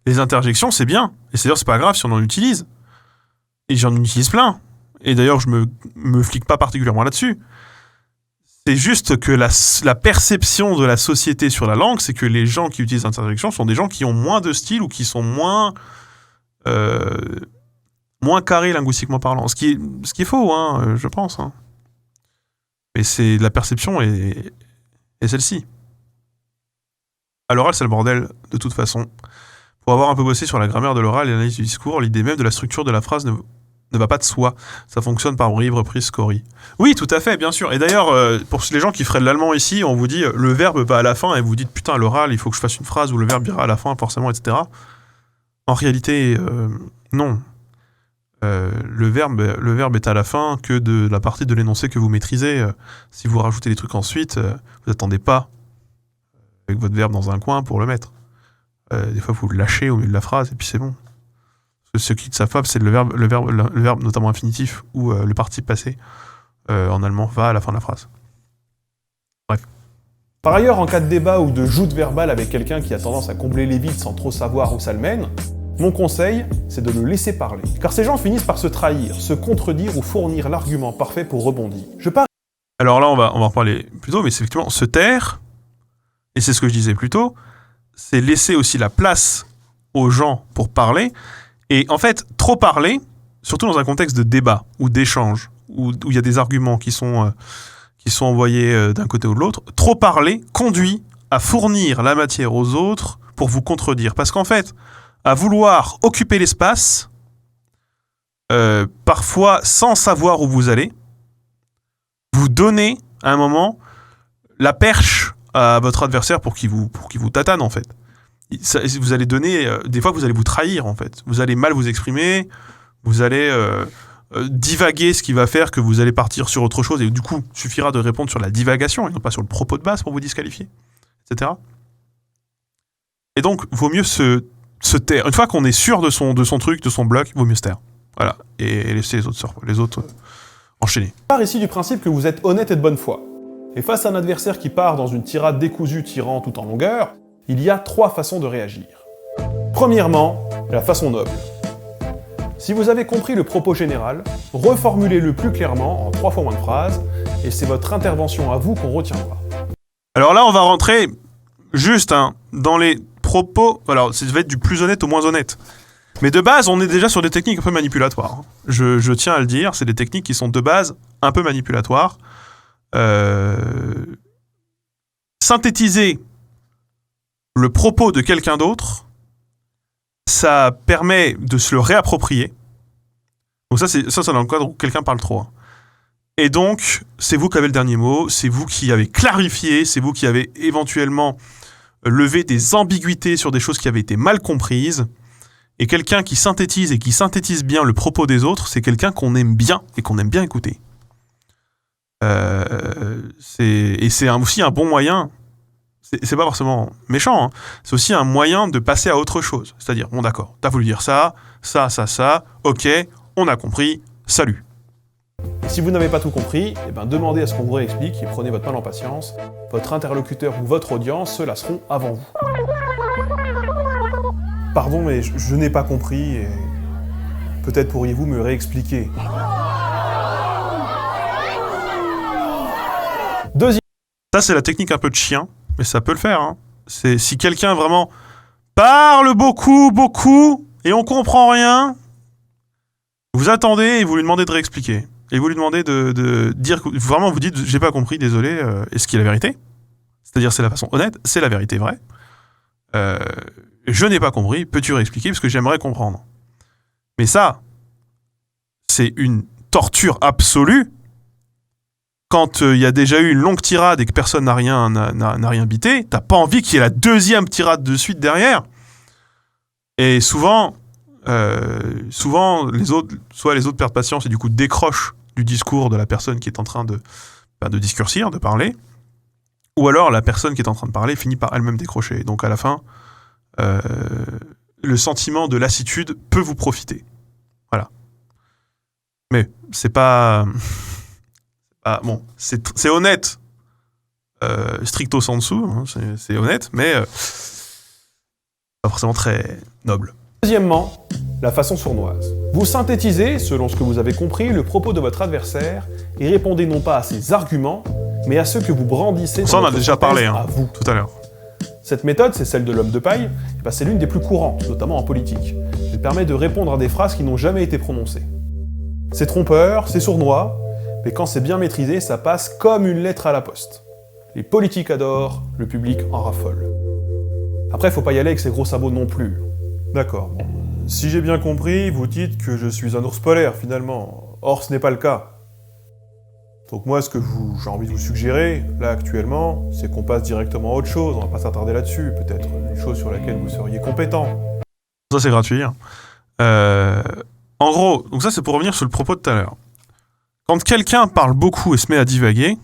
Les interjections, c'est bien. Et c'est-à-dire, c'est pas grave si on en utilise. Et j'en utilise plein. Et d'ailleurs, je me flique pas particulièrement là-dessus. C'est juste que la perception de la société sur la langue, c'est que les gens qui utilisent l'interjection sont des gens qui ont moins de style ou qui sont moins moins carré linguistiquement parlant. Ce qui est faux, hein, je pense. Hein. Mais c'est la perception et celle-ci. À l'oral, c'est le bordel, de toute façon. Pour avoir un peu bossé sur la grammaire de l'oral et l'analyse du discours, l'idée même de la structure de la phrase ne va pas de soi. Ça fonctionne par bribe, reprise, scorie. Oui, tout à fait, bien sûr. Et d'ailleurs, pour les gens qui feraient de l'allemand ici, on vous dit le verbe va à la fin et vous dites putain, à l'oral, il faut que je fasse une phrase où le verbe ira à la fin, forcément, etc. En réalité, non. Le verbe est à la fin que de la partie de l'énoncé que vous maîtrisez. Si vous rajoutez des trucs ensuite, vous n'attendez pas avec votre verbe dans un coin pour le mettre. Des fois, vous le lâchez au milieu de la phrase et puis c'est bon. Ceux qui ne savent pas, c'est le verbe notamment infinitif ou le participe passé en allemand va à la fin de la phrase. Bref. Par ailleurs, en cas de débat ou de joute verbale avec quelqu'un qui a tendance à combler les vides sans trop savoir où ça le mène, mon conseil, c'est de le laisser parler. Car ces gens finissent par se trahir, se contredire ou fournir l'argument parfait pour rebondir. Alors là, on va en reparler plus tôt, mais c'est effectivement se taire, et c'est ce que je disais plus tôt, c'est laisser aussi la place aux gens pour parler. Et en fait, trop parler, surtout dans un contexte de débat ou d'échange, où il y a des arguments qui sont envoyés d'un côté ou de l'autre, trop parler conduit à fournir la matière aux autres pour vous contredire. Parce qu'en fait, à vouloir occuper l'espace, parfois sans savoir où vous allez, vous donnez à un moment la perche à votre adversaire pour qu'il vous tatane en fait. Vous allez donner, des fois vous allez vous trahir en fait. Vous allez mal vous exprimer, vous allez divaguer, ce qui va faire que vous allez partir sur autre chose et du coup il suffira de répondre sur la divagation et non pas sur le propos de base pour vous disqualifier, etc. Et donc vaut mieux se taire. Une fois qu'on est sûr de son truc, de son bloc, vaut mieux se taire. Voilà. Et laisser les autres enchaîner. Je pars ici du principe que vous êtes honnête et de bonne foi. Et face à un adversaire qui part dans une tirade décousue tirant tout en longueur, il y a 3 façons de réagir. Premièrement, la façon noble. Si vous avez compris le propos général, reformulez-le plus clairement en 3 fois moins de phrases, et c'est votre intervention à vous qu'on retiendra. Alors là, on va rentrer juste dans les propos. Alors, ça va être du plus honnête au moins honnête. Mais de base, on est déjà sur des techniques un peu manipulatoires. Je tiens à le dire, c'est des techniques qui sont de base un peu manipulatoires. Synthétiser le propos de quelqu'un d'autre, ça permet de se le réapproprier. Donc ça dans le cadre où quelqu'un parle trop. Hein. Et donc, c'est vous qui avez le dernier mot, c'est vous qui avez clarifié, c'est vous qui avez éventuellement levé des ambiguïtés sur des choses qui avaient été mal comprises. Et quelqu'un qui synthétise et qui synthétise bien le propos des autres, c'est quelqu'un qu'on aime bien et qu'on aime bien écouter. C'est aussi un bon moyen, c'est pas forcément méchant, hein, c'est aussi un moyen de passer à autre chose. C'est-à-dire, bon d'accord, t'as voulu dire ça, ok, on a compris, salut. Et si vous n'avez pas tout compris, demandez à ce qu'on vous réexplique et prenez votre mal en patience. Votre interlocuteur ou votre audience se lasseront avant vous. Pardon, mais je n'ai pas compris et peut-être pourriez-vous me réexpliquer. Ça, c'est la technique un peu de chien, mais ça peut le faire. Hein. C'est si quelqu'un vraiment parle beaucoup, et on comprend rien, vous attendez et vous lui demandez de réexpliquer. Et vous lui demandez de dire, vraiment vous dites, j'ai pas compris, désolé, est-ce qu'il y a la vérité ? C'est-à-dire, c'est la façon honnête, c'est la vérité vraie. Je n'ai pas compris, peux-tu réexpliquer parce que j'aimerais comprendre. Mais ça, c'est une torture absolue. Quand il y a déjà eu une longue tirade et que personne n'a rien bité, t'as pas envie qu'il y ait la deuxième tirade de suite derrière. Et souvent les autres perdent patience et du coup décrochent du discours de la personne qui est en train de discurser, de parler, ou alors la personne qui est en train de parler finit par elle-même décrocher. Donc à la fin, le sentiment de lassitude peut vous profiter. Voilà. Mais c'est pas... bon, c'est honnête, stricto sensu, hein, c'est honnête, mais pas forcément très noble. Deuxièmement, la façon sournoise. Vous synthétisez, selon ce que vous avez compris, le propos de votre adversaire et répondez non pas à ses arguments, mais à ceux que vous brandissez. Ça, on a déjà parlé à vous. Tout à l'heure. Cette méthode, c'est celle de l'homme de paille, c'est l'une des plus courantes, notamment en politique. permet de répondre à des phrases qui n'ont jamais été prononcées. C'est trompeur, c'est sournois, mais quand c'est bien maîtrisé, ça passe comme une lettre à la poste. Les politiques adorent, le public en raffole. Après, faut pas y aller avec ses gros sabots non plus. D'accord, bon. Si j'ai bien compris, vous dites que je suis un ours polaire, finalement. Or, ce n'est pas le cas. Donc moi, ce que j'ai envie de vous suggérer, là, actuellement, c'est qu'on passe directement à autre chose, on va pas s'attarder là-dessus, peut-être une chose sur laquelle vous seriez compétent. Ça, c'est gratuit. Hein. En gros, donc ça, c'est pour revenir sur le propos de tout à l'heure. Quand quelqu'un parle beaucoup et se met à divaguer,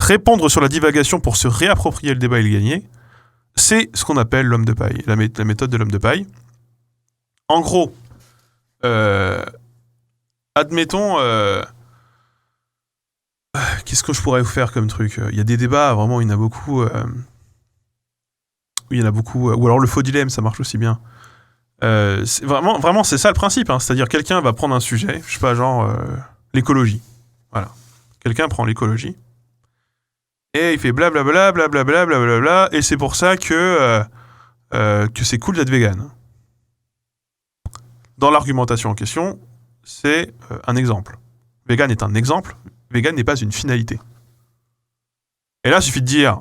répondre sur la divagation pour se réapproprier le débat et le gagner, c'est ce qu'on appelle l'homme de paille, la méthode de l'homme de paille. En gros, admettons... qu'est-ce que je pourrais vous faire comme truc ? Il y a des débats, vraiment, il y en a beaucoup... ou alors le faux dilemme, ça marche aussi bien. Vraiment, c'est ça le principe. Hein. C'est-à-dire, quelqu'un va prendre un sujet, je sais pas, genre l'écologie. Voilà. Quelqu'un prend l'écologie, et il fait blablabla, blablabla, blablabla, et c'est pour ça que c'est cool d'être vegan. Dans l'argumentation en question, c'est un exemple. Vegan est un exemple, vegan n'est pas une finalité. Et là, il suffit de dire,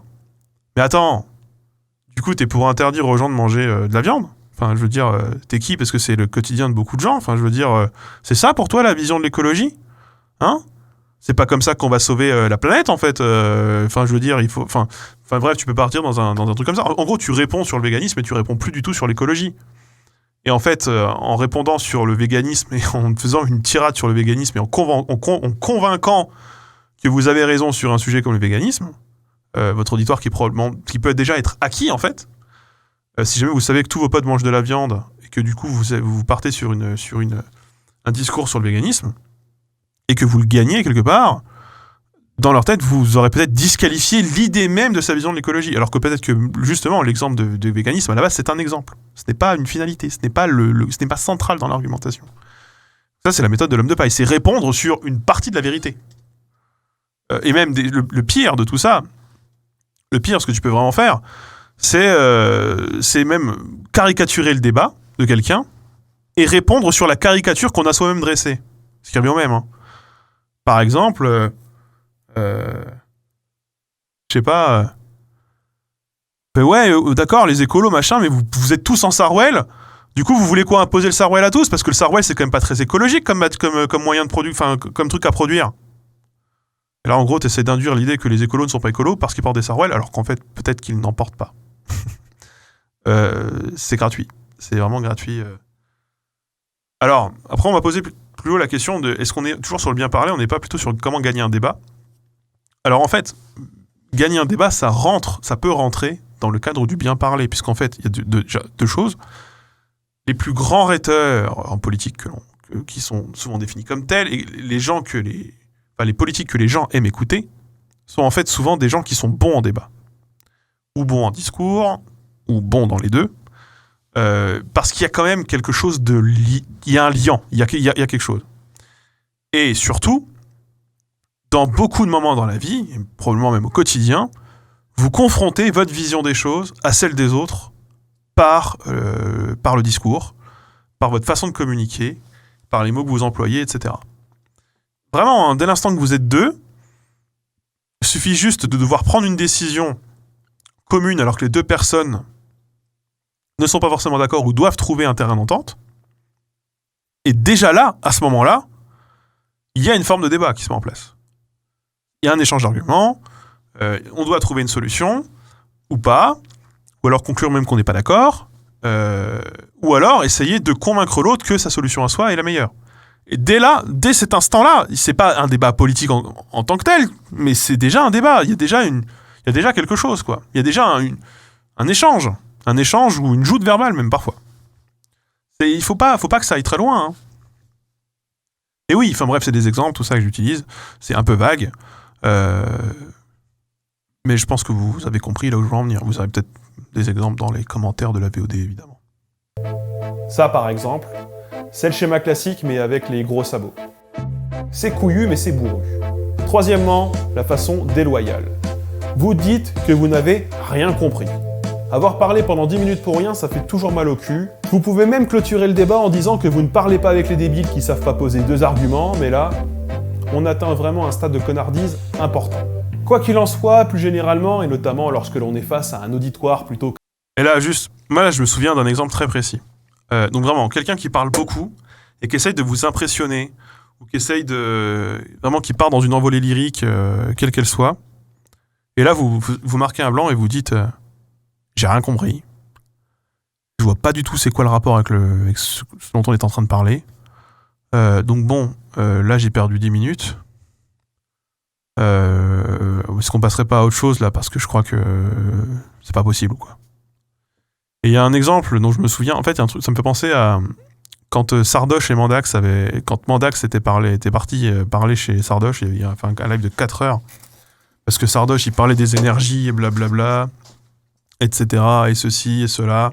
mais attends, du coup, t'es pour interdire aux gens de manger de la viande ? Enfin, je veux dire, t'es qui ? Parce que c'est le quotidien de beaucoup de gens. Enfin, je veux dire, c'est ça pour toi la vision de l'écologie ? Hein ? C'est pas comme ça qu'on va sauver la planète, en fait. Enfin, je veux dire, il faut... Enfin, bref, tu peux partir dans un truc comme ça. En gros, tu réponds sur le véganisme et tu réponds plus du tout sur l'écologie. Et en fait, en répondant sur le véganisme et en faisant une tirade sur le véganisme et en convainquant que vous avez raison sur un sujet comme le véganisme, votre auditoire qui peut déjà être acquis, en fait, si jamais vous savez que tous vos potes mangent de la viande et que du coup vous partez sur un discours sur le véganisme et que vous le gagnez quelque part, dans leur tête, vous aurez peut-être disqualifié l'idée même de sa vision de l'écologie. Alors que peut-être que, justement, l'exemple de véganisme, à la base, c'est un exemple. Ce n'est pas une finalité, ce n'est pas central dans l'argumentation. Ça, c'est la méthode de l'homme de paille. C'est répondre sur une partie de la vérité. Et même, le pire de tout ça, ce que tu peux vraiment faire, c'est même caricaturer le débat de quelqu'un et répondre sur la caricature qu'on a soi-même dressée. Ce qui revient au même. Hein. Par exemple... je sais pas. Ouais, d'accord, les écolos, machin, mais vous êtes tous en Sarwell. Du coup, vous voulez quoi, imposer le Sarwell à tous ? Parce que le Sarwell, c'est quand même pas très écologique comme moyen de produire, enfin, comme truc à produire. Et là, en gros, t'essaies d'induire l'idée que les écolos ne sont pas écolos parce qu'ils portent des Sarwell, alors qu'en fait, peut-être qu'ils n'en portent pas. C'est gratuit. C'est vraiment gratuit. Alors, après, on va poser plus haut la question de est-ce qu'on est toujours sur le bien parler ? On n'est pas plutôt sur comment gagner un débat ? Alors en fait, gagner un débat, ça peut rentrer dans le cadre du bien parler, puisqu'en fait, il y a deux choses. Les plus grands rhéteurs en politique qui sont souvent définis comme tels, et les politiques que les gens aiment écouter, sont en fait souvent des gens qui sont bons en débat. Ou bons en discours, ou bons dans les deux. Parce qu'il y a quand même quelque chose il y a un lien, il y a quelque chose. Et surtout, dans beaucoup de moments dans la vie, et probablement même au quotidien, vous confrontez votre vision des choses à celle des autres par le discours, par votre façon de communiquer, par les mots que vous employez, etc. Vraiment, hein, dès l'instant que vous êtes deux, il suffit juste de devoir prendre une décision commune alors que les deux personnes ne sont pas forcément d'accord ou doivent trouver un terrain d'entente. Et déjà là, à ce moment-là, il y a une forme de débat qui se met en place. Il y a un échange d'arguments, on doit trouver une solution, ou pas, ou alors conclure même qu'on n'est pas d'accord, ou alors essayer de convaincre l'autre que sa solution à soi est la meilleure. Et dès cet instant-là, c'est pas un débat politique en tant que tel, mais c'est déjà un débat, il y a déjà quelque chose, quoi. Il y a déjà un échange ou une joute verbale même parfois. Il faut pas que ça aille très loin. Hein. Et oui, enfin bref, c'est des exemples, tout ça que j'utilise, c'est un peu vague. Mais je pense que vous avez compris là où je veux en venir. Vous avez peut-être des exemples dans les commentaires de la VOD, évidemment. Ça, par exemple, c'est le schéma classique, mais avec les gros sabots. C'est couillu, mais c'est bourru. Troisièmement, la façon déloyale. Vous dites que vous n'avez rien compris. Avoir parlé pendant 10 minutes pour rien, ça fait toujours mal au cul. Vous pouvez même clôturer le débat en disant que vous ne parlez pas avec les débiles qui savent pas poser 2 arguments, mais là, on atteint vraiment un stade de connardise important. Quoi qu'il en soit, plus généralement, et notamment lorsque l'on est face à un auditoire plutôt que... Et là, juste, moi là, je me souviens d'un exemple très précis. Donc vraiment, quelqu'un qui parle beaucoup et qui essaye de vous impressionner, ou qui essaye de... Vraiment, qui part dans une envolée lyrique, quelle qu'elle soit. Et là, vous marquez un blanc et vous dites j'ai rien compris. Je vois pas du tout c'est quoi le rapport avec ce dont on est en train de parler. Donc bon, là, j'ai perdu 10 minutes. Est-ce qu'on passerait pas à autre chose, là, parce que je crois que c'est pas possible, quoi. Et il y a un exemple dont je me souviens, en fait, il y a un truc, ça me fait penser à quand Sardoche et Mandax quand Mandax était parti parler chez Sardoche, il a fait un live de 4 heures, parce que Sardoche, il parlait des énergies et blablabla, etc., et ceci et cela.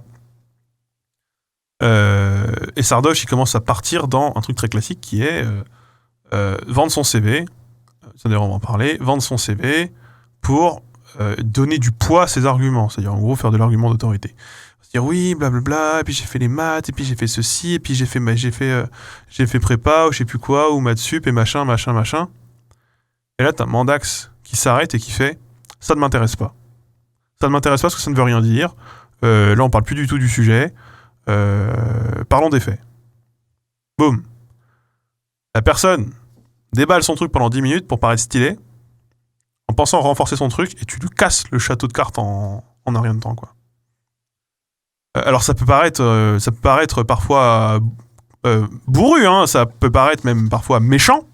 Et Sardoche, il commence à partir dans un truc très classique qui est vendre son CV, ça d'ailleurs on va en parler, vendre son CV pour donner du poids à ses arguments, c'est-à-dire en gros faire de l'argument d'autorité. Dire oui, blablabla, et puis j'ai fait les maths, et puis j'ai fait ceci, et puis j'ai fait prépa, ou je sais plus quoi, ou maths sup, et machin. Et là, t'as Mandax qui s'arrête et qui fait « ça ne m'intéresse pas. Ça ne m'intéresse pas parce que ça ne veut rien dire. Là, on parle plus du tout du sujet. Parlons des faits. » Boum. La personne déballe son truc pendant 10 minutes pour paraître stylé, en pensant renforcer son truc, et tu lui casses le château de cartes en un rien de temps, quoi. Alors ça peut paraître parfois bourru, hein, ça peut paraître même parfois méchant,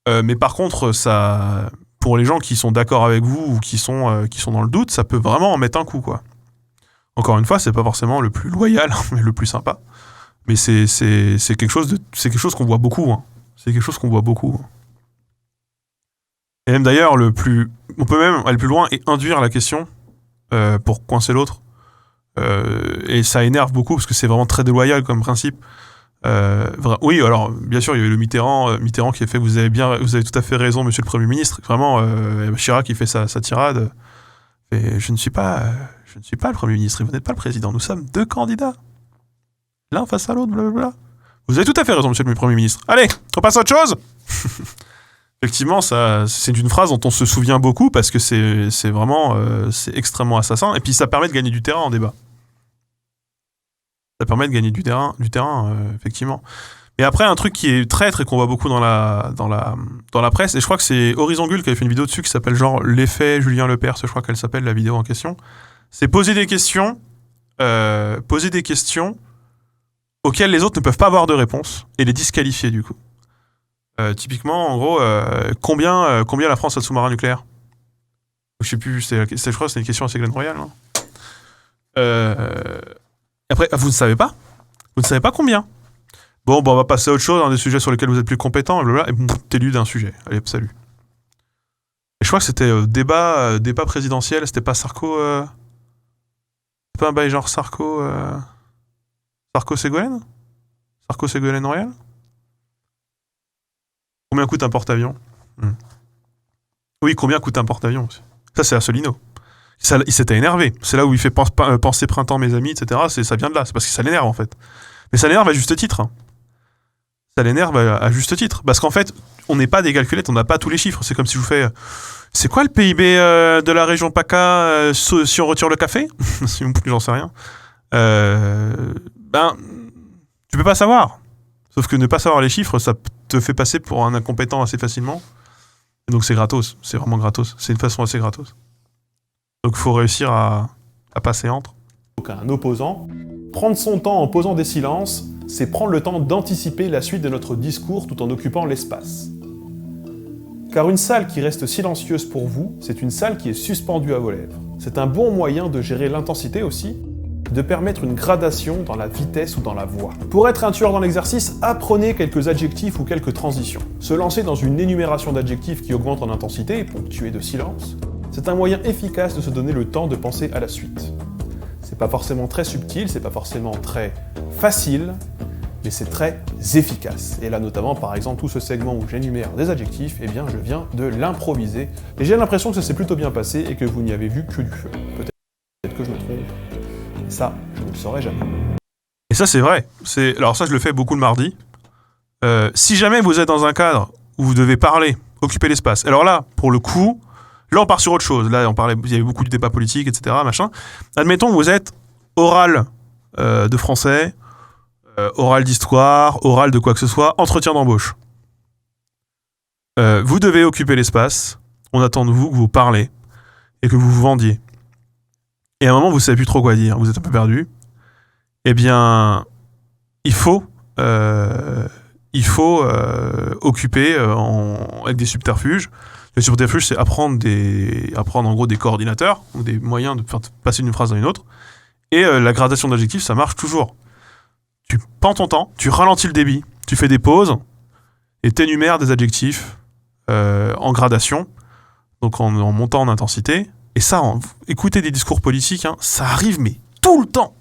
mais par contre, ça, pour les gens qui sont d'accord avec vous ou qui sont dans le doute, ça peut vraiment en mettre un coup, quoi. Encore une fois, c'est pas forcément le plus loyal, mais le plus sympa. Mais c'est quelque chose qu'on voit beaucoup, hein. C'est quelque chose qu'on voit beaucoup. Et même d'ailleurs, on peut même aller plus loin et induire la question pour coincer l'autre. Et ça énerve beaucoup parce que c'est vraiment très déloyal comme principe. Oui, alors bien sûr, il y avait le Mitterrand qui a fait vous avez tout à fait raison, monsieur le Premier ministre. Vraiment, Chirac qui fait sa tirade. Et je ne suis pas le Premier ministre et vous n'êtes pas le président. Nous sommes 2 candidats, l'un face à l'autre, blablabla. Vous avez tout à fait raison, monsieur le Premier ministre. Allez, on passe à autre chose. Effectivement, c'est une phrase dont on se souvient beaucoup parce que c'est vraiment c'est extrêmement assassin et puis ça permet de gagner du terrain en débat. Ça permet de gagner du terrain, effectivement. Et après, un truc qui est traître et qu'on voit beaucoup dans la presse, et je crois que c'est Horizon Gull qui avait fait une vidéo dessus qui s'appelle genre l'effet Julien Lepers, je crois qu'elle s'appelle la vidéo en question. C'est poser des questions auxquelles les autres ne peuvent pas avoir de réponse et les disqualifier du coup. Typiquement, en gros, combien la France a de sous-marins nucléaires ? Je sais plus, je crois que c'est une question à Ségolène Royal. Après, vous ne savez pas ? Vous ne savez pas combien ? Bon, on va passer à autre chose, des sujets sur lesquels vous êtes plus compétent, et t'élu d'un sujet. Allez, salut. Et je crois que c'était débat présidentiel, c'était pas Sarko... C'est pas un bail genre Sarko-Ségolène ? Sarko-Ségolène Royal ? Combien coûte un porte-avions ? Oui, combien coûte un porte-avions aussi ? Ça, c'est Asselineau. Il s'était énervé. C'est là où il fait penser printemps, mes amis, etc. Ça vient de là. C'est parce que ça l'énerve, en fait. Mais ça l'énerve à juste titre. Ça l'énerve à juste titre. Parce qu'en fait, on n'est pas des calculettes, on n'a pas tous les chiffres. C'est comme si je vous fais... c'est quoi le PIB de la région PACA si on retire le café ? J'en sais rien. Tu peux pas savoir. Sauf que ne pas savoir les chiffres, ça te fait passer pour un incompétent assez facilement. Et donc c'est gratos. C'est vraiment gratos. C'est une façon assez gratos. Donc il faut réussir à passer entre. Un opposant. Prendre son temps en posant des silences, c'est prendre le temps d'anticiper la suite de notre discours tout en occupant l'espace. Car une salle qui reste silencieuse pour vous, c'est une salle qui est suspendue à vos lèvres. C'est un bon moyen de gérer l'intensité aussi, de permettre une gradation dans la vitesse ou dans la voix. Pour être un tueur dans l'exercice, apprenez quelques adjectifs ou quelques transitions. Se lancer dans une énumération d'adjectifs qui augmente en intensité, ponctuée de silence, c'est un moyen efficace de se donner le temps de penser à la suite. C'est pas forcément très subtil, c'est pas forcément très facile, mais c'est très efficace. Et là notamment, par exemple, tout ce segment où j'énumère des adjectifs, eh bien je viens de l'improviser. Et j'ai l'impression que ça s'est plutôt bien passé et que vous n'y avez vu que du feu. Peut-être que je me trompe. Ça, je ne le saurai jamais. Et ça, c'est vrai. Alors ça, je le fais beaucoup le mardi. Si jamais vous êtes dans un cadre où vous devez parler, occuper l'espace. Alors là, pour le coup, là, on part sur autre chose. Là, il y avait beaucoup de débats politiques, etc., machin. Admettons que vous êtes oral de français, oral d'histoire, oral de quoi que ce soit, entretien d'embauche. Vous devez occuper l'espace. On attend de vous que vous parlez et que vous vous vendiez. Et à un moment, vous savez plus trop quoi dire. Vous êtes un peu perdu. Eh bien, il faut occuper avec des subterfuges. Les subterfuges, c'est apprendre en gros des coordinateurs ou des moyens de passer d'une phrase dans une autre. Et la gradation d'adjectifs, ça marche toujours. Tu prends ton temps, tu ralentis le débit, tu fais des pauses et t'énumères des adjectifs en gradation, donc en montant en intensité. Et ça, écouter des discours politiques, hein, ça arrive, mais tout le temps.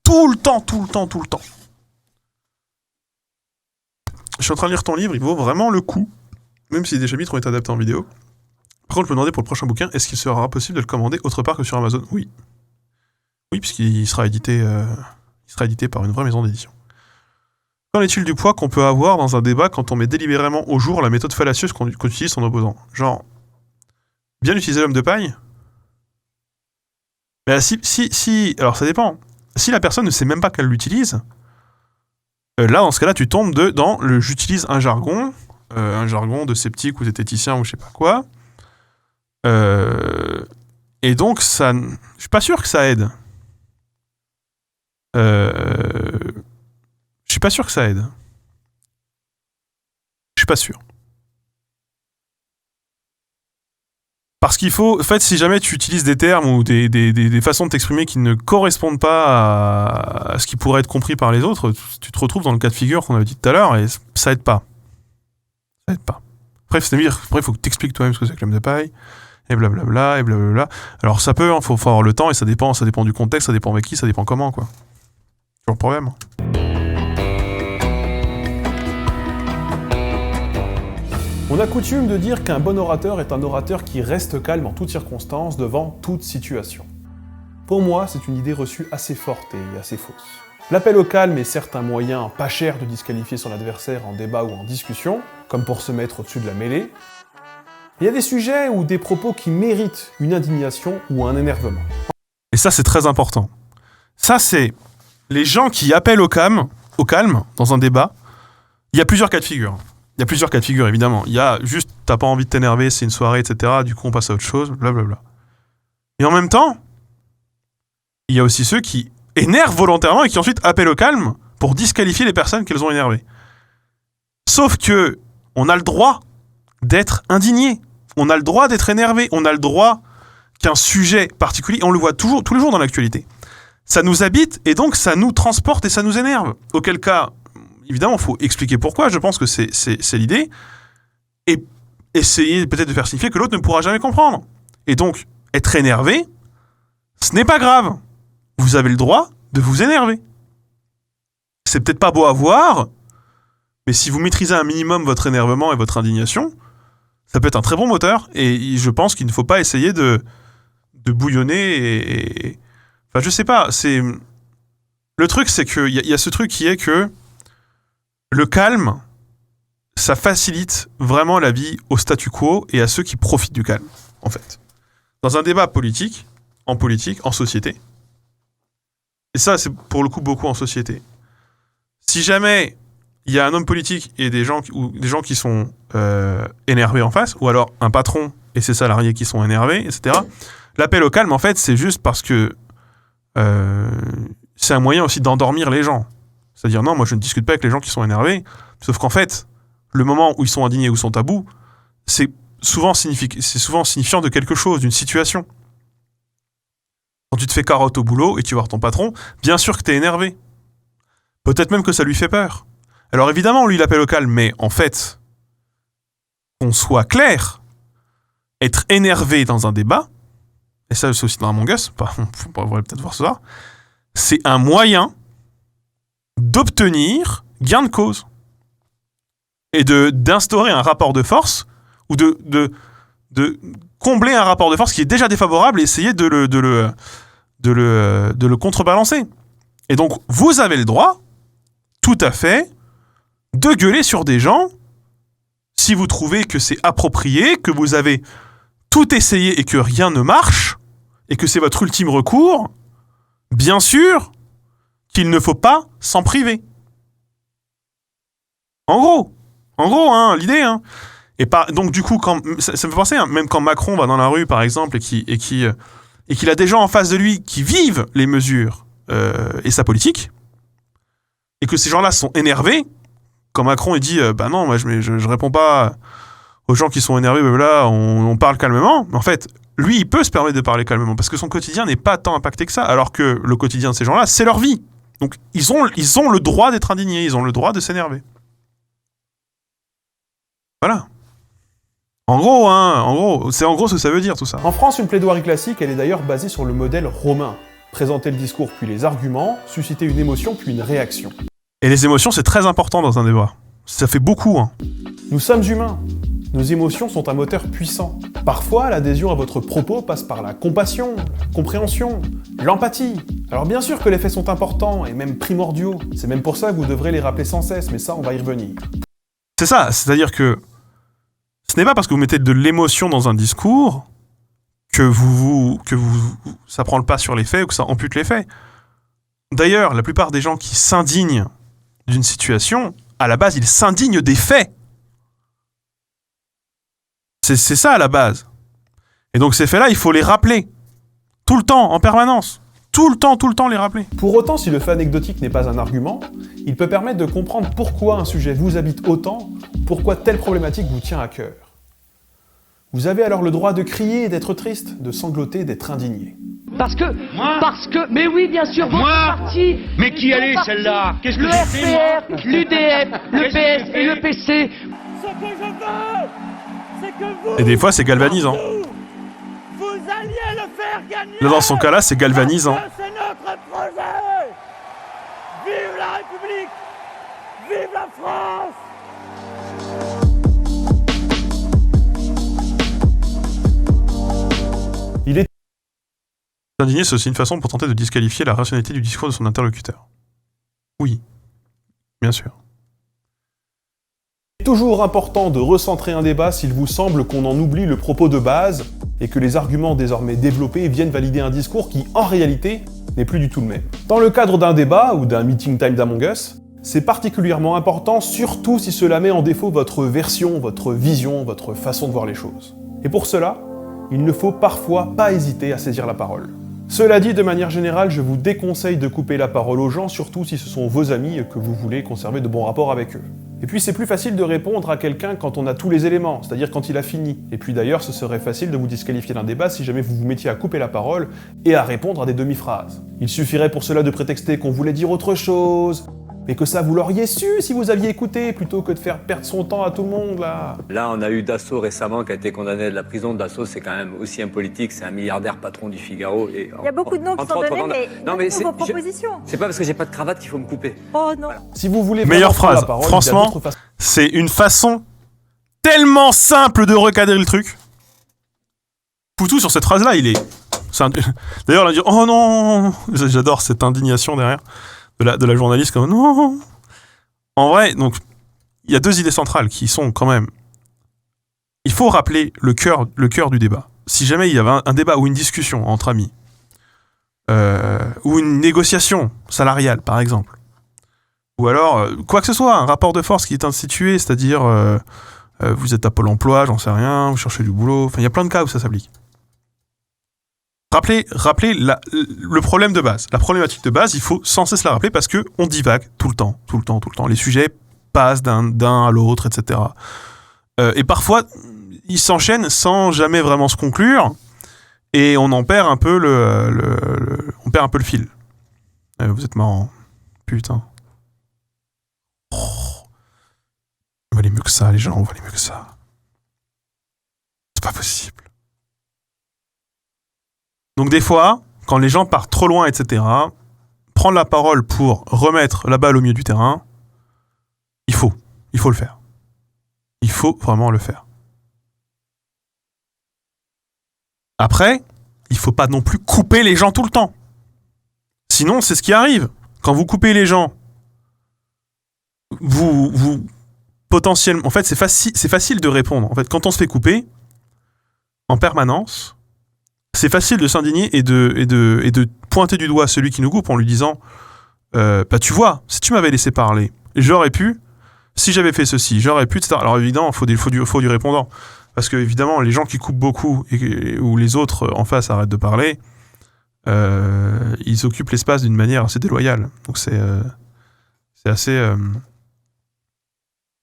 Tout le temps. Je suis en train de lire ton livre, il vaut vraiment le coup, même si des chapitres ont été adaptés en vidéo. Par contre, je me demandais pour le prochain bouquin, est-ce qu'il sera possible de le commander autre part que sur Amazon ? Oui. Oui, puisqu'il sera édité par une vraie maison d'édition. Qu'en est-il du poids qu'on peut avoir dans un débat quand on met délibérément au jour la méthode fallacieuse qu'on utilise son opposant ? Genre, bien utiliser l'homme de paille ? Mais si, alors ça dépend. Si la personne ne sait même pas qu'elle l'utilise, là, dans ce cas-là, tu tombes dans le j'utilise un jargon de sceptique ou zététicien ou je sais pas quoi. Et donc, ça, je suis pas sûr que ça aide. Je suis pas sûr que ça aide. Je suis pas sûr. Parce qu'il faut, en fait, si jamais tu utilises des termes ou des façons de t'exprimer qui ne correspondent pas à ce qui pourrait être compris par les autres, tu te retrouves dans le cas de figure qu'on avait dit tout à l'heure et ça aide pas. Ça aide pas. Bref, c'est-à-dire, il faut que tu expliques toi-même ce que c'est que l'homme de paille, et blablabla, et blablabla. Alors ça peut, faut avoir le temps et ça dépend du contexte, ça dépend avec qui, ça dépend comment, quoi. C'est toujours le problème. On a coutume de dire qu'un bon orateur est un orateur qui reste calme en toutes circonstances devant toute situation. Pour moi, c'est une idée reçue assez forte et assez fausse. L'appel au calme est certes un moyen pas cher de disqualifier son adversaire en débat ou en discussion, comme pour se mettre au-dessus de la mêlée. Il y a des sujets ou des propos qui méritent une indignation ou un énervement. Et ça, c'est très important. Ça, c'est les gens qui appellent au calme dans un débat. Il y a plusieurs cas de figure. Évidemment. Il y a juste, t'as pas envie de t'énerver, c'est une soirée, etc. Du coup, on passe à autre chose, blablabla. Et en même temps, il y a aussi ceux qui énervent volontairement et qui ensuite appellent au calme pour disqualifier les personnes qu'elles ont énervées. Sauf que on a le droit d'être indigné. On a le droit d'être énervé. On a le droit qu'un sujet particulier, on le voit tous les jours dans l'actualité, ça nous habite et donc ça nous transporte et ça nous énerve. Auquel cas, évidemment, il faut expliquer pourquoi, je pense que c'est l'idée, et essayer peut-être de faire signifier que l'autre ne pourra jamais comprendre. Et donc, être énervé, ce n'est pas grave. Vous avez le droit de vous énerver. C'est peut-être pas beau à voir, mais si vous maîtrisez un minimum votre énervement et votre indignation, ça peut être un très bon moteur, et je pense qu'il ne faut pas essayer de bouillonner Enfin, je sais pas, le truc, c'est qu'il y a ce truc qui est que le calme, ça facilite vraiment la vie au statu quo et à ceux qui profitent du calme, en fait. Dans un débat politique, en société, et ça, c'est pour le coup beaucoup en société, si jamais il y a un homme politique et des gens qui sont énervés en face, ou alors un patron et ses salariés qui sont énervés, etc., l'appel au calme, en fait, c'est juste parce que c'est un moyen aussi d'endormir les gens. C'est-à-dire, non, moi je ne discute pas avec les gens qui sont énervés, sauf qu'en fait, le moment où ils sont indignés ou sont à bout, c'est souvent signifiant de quelque chose, d'une situation. Quand tu te fais carotte au boulot et tu vas voir ton patron, bien sûr que t'es énervé. Peut-être même que ça lui fait peur. Alors évidemment, lui, il appelle au calme, mais en fait, qu'on soit clair, être énervé dans un débat, et ça c'est aussi dans Among Us, on va peut-être voir ce soir, c'est un moyen d'obtenir gain de cause et d'instaurer un rapport de force ou de combler un rapport de force qui est déjà défavorable et essayer de de le contrebalancer. Et donc, vous avez le droit, tout à fait, de gueuler sur des gens si vous trouvez que c'est approprié, que vous avez tout essayé et que rien ne marche, et que c'est votre ultime recours. Bien sûr qu'il ne faut pas s'en priver. En gros, hein, l'idée, hein. Donc du coup, ça me fait penser, hein, même quand Macron va dans la rue, par exemple, et qu'il a des gens en face de lui qui vivent les mesures et sa politique, et que ces gens-là sont énervés, quand Macron il dit bah non, moi je réponds pas aux gens qui sont énervés, là on parle calmement. Mais en fait, lui, il peut se permettre de parler calmement parce que son quotidien n'est pas tant impacté que ça, alors que le quotidien de ces gens-là, c'est leur vie. Donc ils ont le droit d'être indignés, ils ont le droit de s'énerver. Voilà. En gros, c'est en gros ce que ça veut dire tout ça. En France, une plaidoirie classique, elle est d'ailleurs basée sur le modèle romain. Présenter le discours puis les arguments, susciter une émotion puis une réaction. Et les émotions, c'est très important dans un débat. Ça fait beaucoup, hein. Nous sommes humains. Nos émotions sont un moteur puissant. Parfois, l'adhésion à votre propos passe par la compassion, la compréhension, l'empathie. Alors bien sûr que les faits sont importants et même primordiaux. C'est même pour ça que vous devrez les rappeler sans cesse, mais ça, on va y revenir. C'est ça, c'est-à-dire que ce n'est pas parce que vous mettez de l'émotion dans un discours que ça prend le pas sur les faits ou que ça ampute les faits. D'ailleurs, la plupart des gens qui s'indignent d'une situation, à la base, ils s'indignent des faits. C'est ça à la base. Et donc ces faits-là, il faut les rappeler. Tout le temps, en permanence. Tout le temps les rappeler. Pour autant, si le fait anecdotique n'est pas un argument, il peut permettre de comprendre pourquoi un sujet vous habite autant, pourquoi telle problématique vous tient à cœur. Vous avez alors le droit de crier, d'être triste, de sangloter, d'être indigné. Parce que, mais oui, bien sûr, votre parti... Mais qui allait celle-là? Qu'est-ce que le RPR, l'UDF, le PS et le PC. Ce que je veux, c'est que vous... Et des fois, c'est galvanisant. Vous alliez le faire gagner. Là, dans son cas-là, c'est galvanisant. C'est notre projet. Vive la République. Vive la France. Il est S'indigner, c'est aussi une façon pour tenter de disqualifier la rationalité du discours de son interlocuteur. Oui, bien sûr. toujours important de recentrer un débat s'il vous semble qu'on en oublie le propos de base et que les arguments désormais développés viennent valider un discours qui, en réalité, n'est plus du tout le même. Dans le cadre d'un débat ou d'un meeting time d'Among Us, c'est particulièrement important, surtout si cela met en défaut votre version, votre vision, votre façon de voir les choses. Et pour cela, il ne faut parfois pas hésiter à saisir la parole. Cela dit, de manière générale, je vous déconseille de couper la parole aux gens, surtout si ce sont vos amis et que vous voulez conserver de bons rapports avec eux. Et puis c'est plus facile de répondre à quelqu'un quand on a tous les éléments, c'est-à-dire quand il a fini. Et puis d'ailleurs, ce serait facile de vous disqualifier d'un débat si jamais vous vous mettiez à couper la parole et à répondre à des demi-phrases. Il suffirait pour cela de prétexter qu'on voulait dire autre chose, mais que ça vous l'auriez su si vous aviez écouté, plutôt que de faire perdre son temps à tout le monde, là. Là, on a eu Dassault récemment qui a été condamné à de la prison. Dassault, c'est quand même aussi un politique, c'est un milliardaire patron du Figaro. Et il y a beaucoup de noms qui sont donnés, mais non, c'est vos propositions. C'est pas parce que j'ai pas de cravate qu'il faut me couper. Oh non. Voilà. Si vous voulez meilleure phrase, la parole, franchement, c'est une façon tellement simple de recadrer le truc. Poutou, sur cette phrase-là, il est... D'ailleurs, on a dit « Oh non !» J'adore cette indignation derrière. De la journaliste comme non. En vrai, donc il y a deux idées centrales qui sont quand même. Il faut rappeler le cœur du débat. Si jamais il y avait un débat ou une discussion entre amis, ou une négociation salariale par exemple, ou alors quoi que ce soit, un rapport de force qui est institué, c'est-à-dire vous êtes à Pôle Emploi, j'en sais rien, vous cherchez du boulot, enfin il y a plein de cas où ça s'applique. Rappelez le problème de base, la problématique de base, il faut sans cesse la rappeler parce que on divague tout le temps. Les sujets passent d'un à l'autre, etc. Et parfois, ils s'enchaînent sans jamais vraiment se conclure et on en perd un peu on perd un peu le fil. Vous êtes marrant. Putain. Oh. On va aller mieux que ça, les gens, on va aller mieux que ça. C'est pas possible. Donc des fois, quand les gens partent trop loin, etc., prendre la parole pour remettre la balle au milieu du terrain, il faut le faire. Il faut vraiment le faire. Après, il faut pas non plus couper les gens tout le temps. Sinon, c'est ce qui arrive. Quand vous coupez les gens, vous potentiellement... En fait, c'est facile de répondre. En fait, quand on se fait couper, en permanence, c'est facile de s'indigner et de pointer du doigt celui qui nous coupe en lui disant bah tu vois, si tu m'avais laissé parler, j'aurais pu, si j'avais fait ceci, j'aurais pu, etc. Alors évidemment, il faut du répondant. Parce que évidemment, les gens qui coupent beaucoup ou les autres en face arrêtent de parler, ils occupent l'espace d'une manière assez déloyale. Donc c'est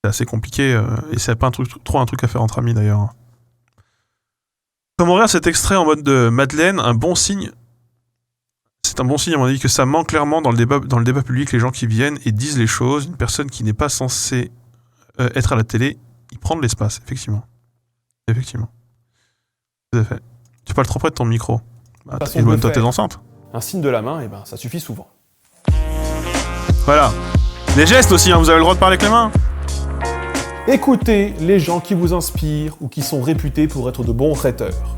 assez compliqué et c'est pas trop un truc à faire entre amis d'ailleurs. Comme on regarde cet extrait en mode de Madeleine, un bon signe. C'est un bon signe à mon avis que ça manque clairement dans le débat public, les gens qui viennent et disent les choses. Une personne qui n'est pas censée être à la télé, il prend de l'espace, effectivement. Effectivement. Tout à fait. Tu parles trop près de ton micro. Bah, éloigne-toi tes enceintes. Un signe de la main, et ben ça suffit souvent. Voilà. Les gestes aussi, hein, vous avez le droit de parler avec les mains. Écoutez les gens qui vous inspirent ou qui sont réputés pour être de bons rhéteurs.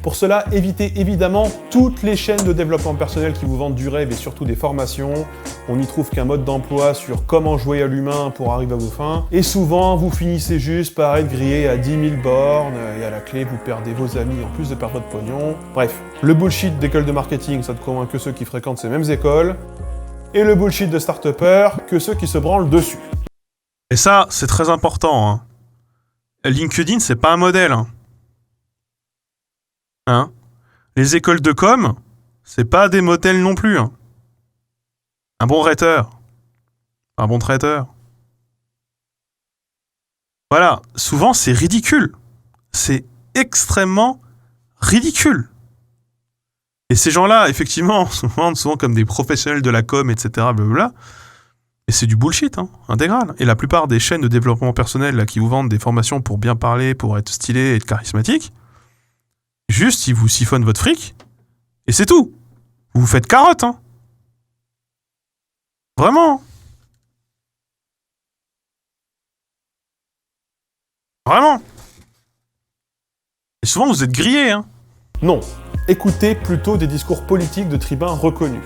Pour cela, évitez évidemment toutes les chaînes de développement personnel qui vous vendent du rêve et surtout des formations. On n'y trouve qu'un mode d'emploi sur comment jouer à l'humain pour arriver à vos fins. Et souvent, vous finissez juste par être grillé à 10 000 bornes et à la clé, vous perdez vos amis en plus de perdre votre pognon. Bref, le bullshit d'école de marketing, ça ne convainc que ceux qui fréquentent ces mêmes écoles. Et le bullshit de start-upper, que ceux qui se branlent dessus. Et ça, c'est très important. Hein. LinkedIn, c'est pas un modèle. Hein. Les écoles de com, c'est pas des modèles non plus. Hein. Un bon rhéteur. Un bon traiteur. Voilà. Souvent, c'est ridicule. C'est extrêmement ridicule. Et ces gens-là, effectivement, souvent comme des professionnels de la com, etc., blablabla. Et c'est du bullshit, hein, intégral. Et la plupart des chaînes de développement personnel là, qui vous vendent des formations pour bien parler, pour être stylé et être charismatique, juste, ils vous siphonnent votre fric, et c'est tout. Vous vous faites carotte, hein. Vraiment. Vraiment. Et souvent, vous êtes grillés, hein. Non. Écoutez plutôt des discours politiques de tribuns reconnus.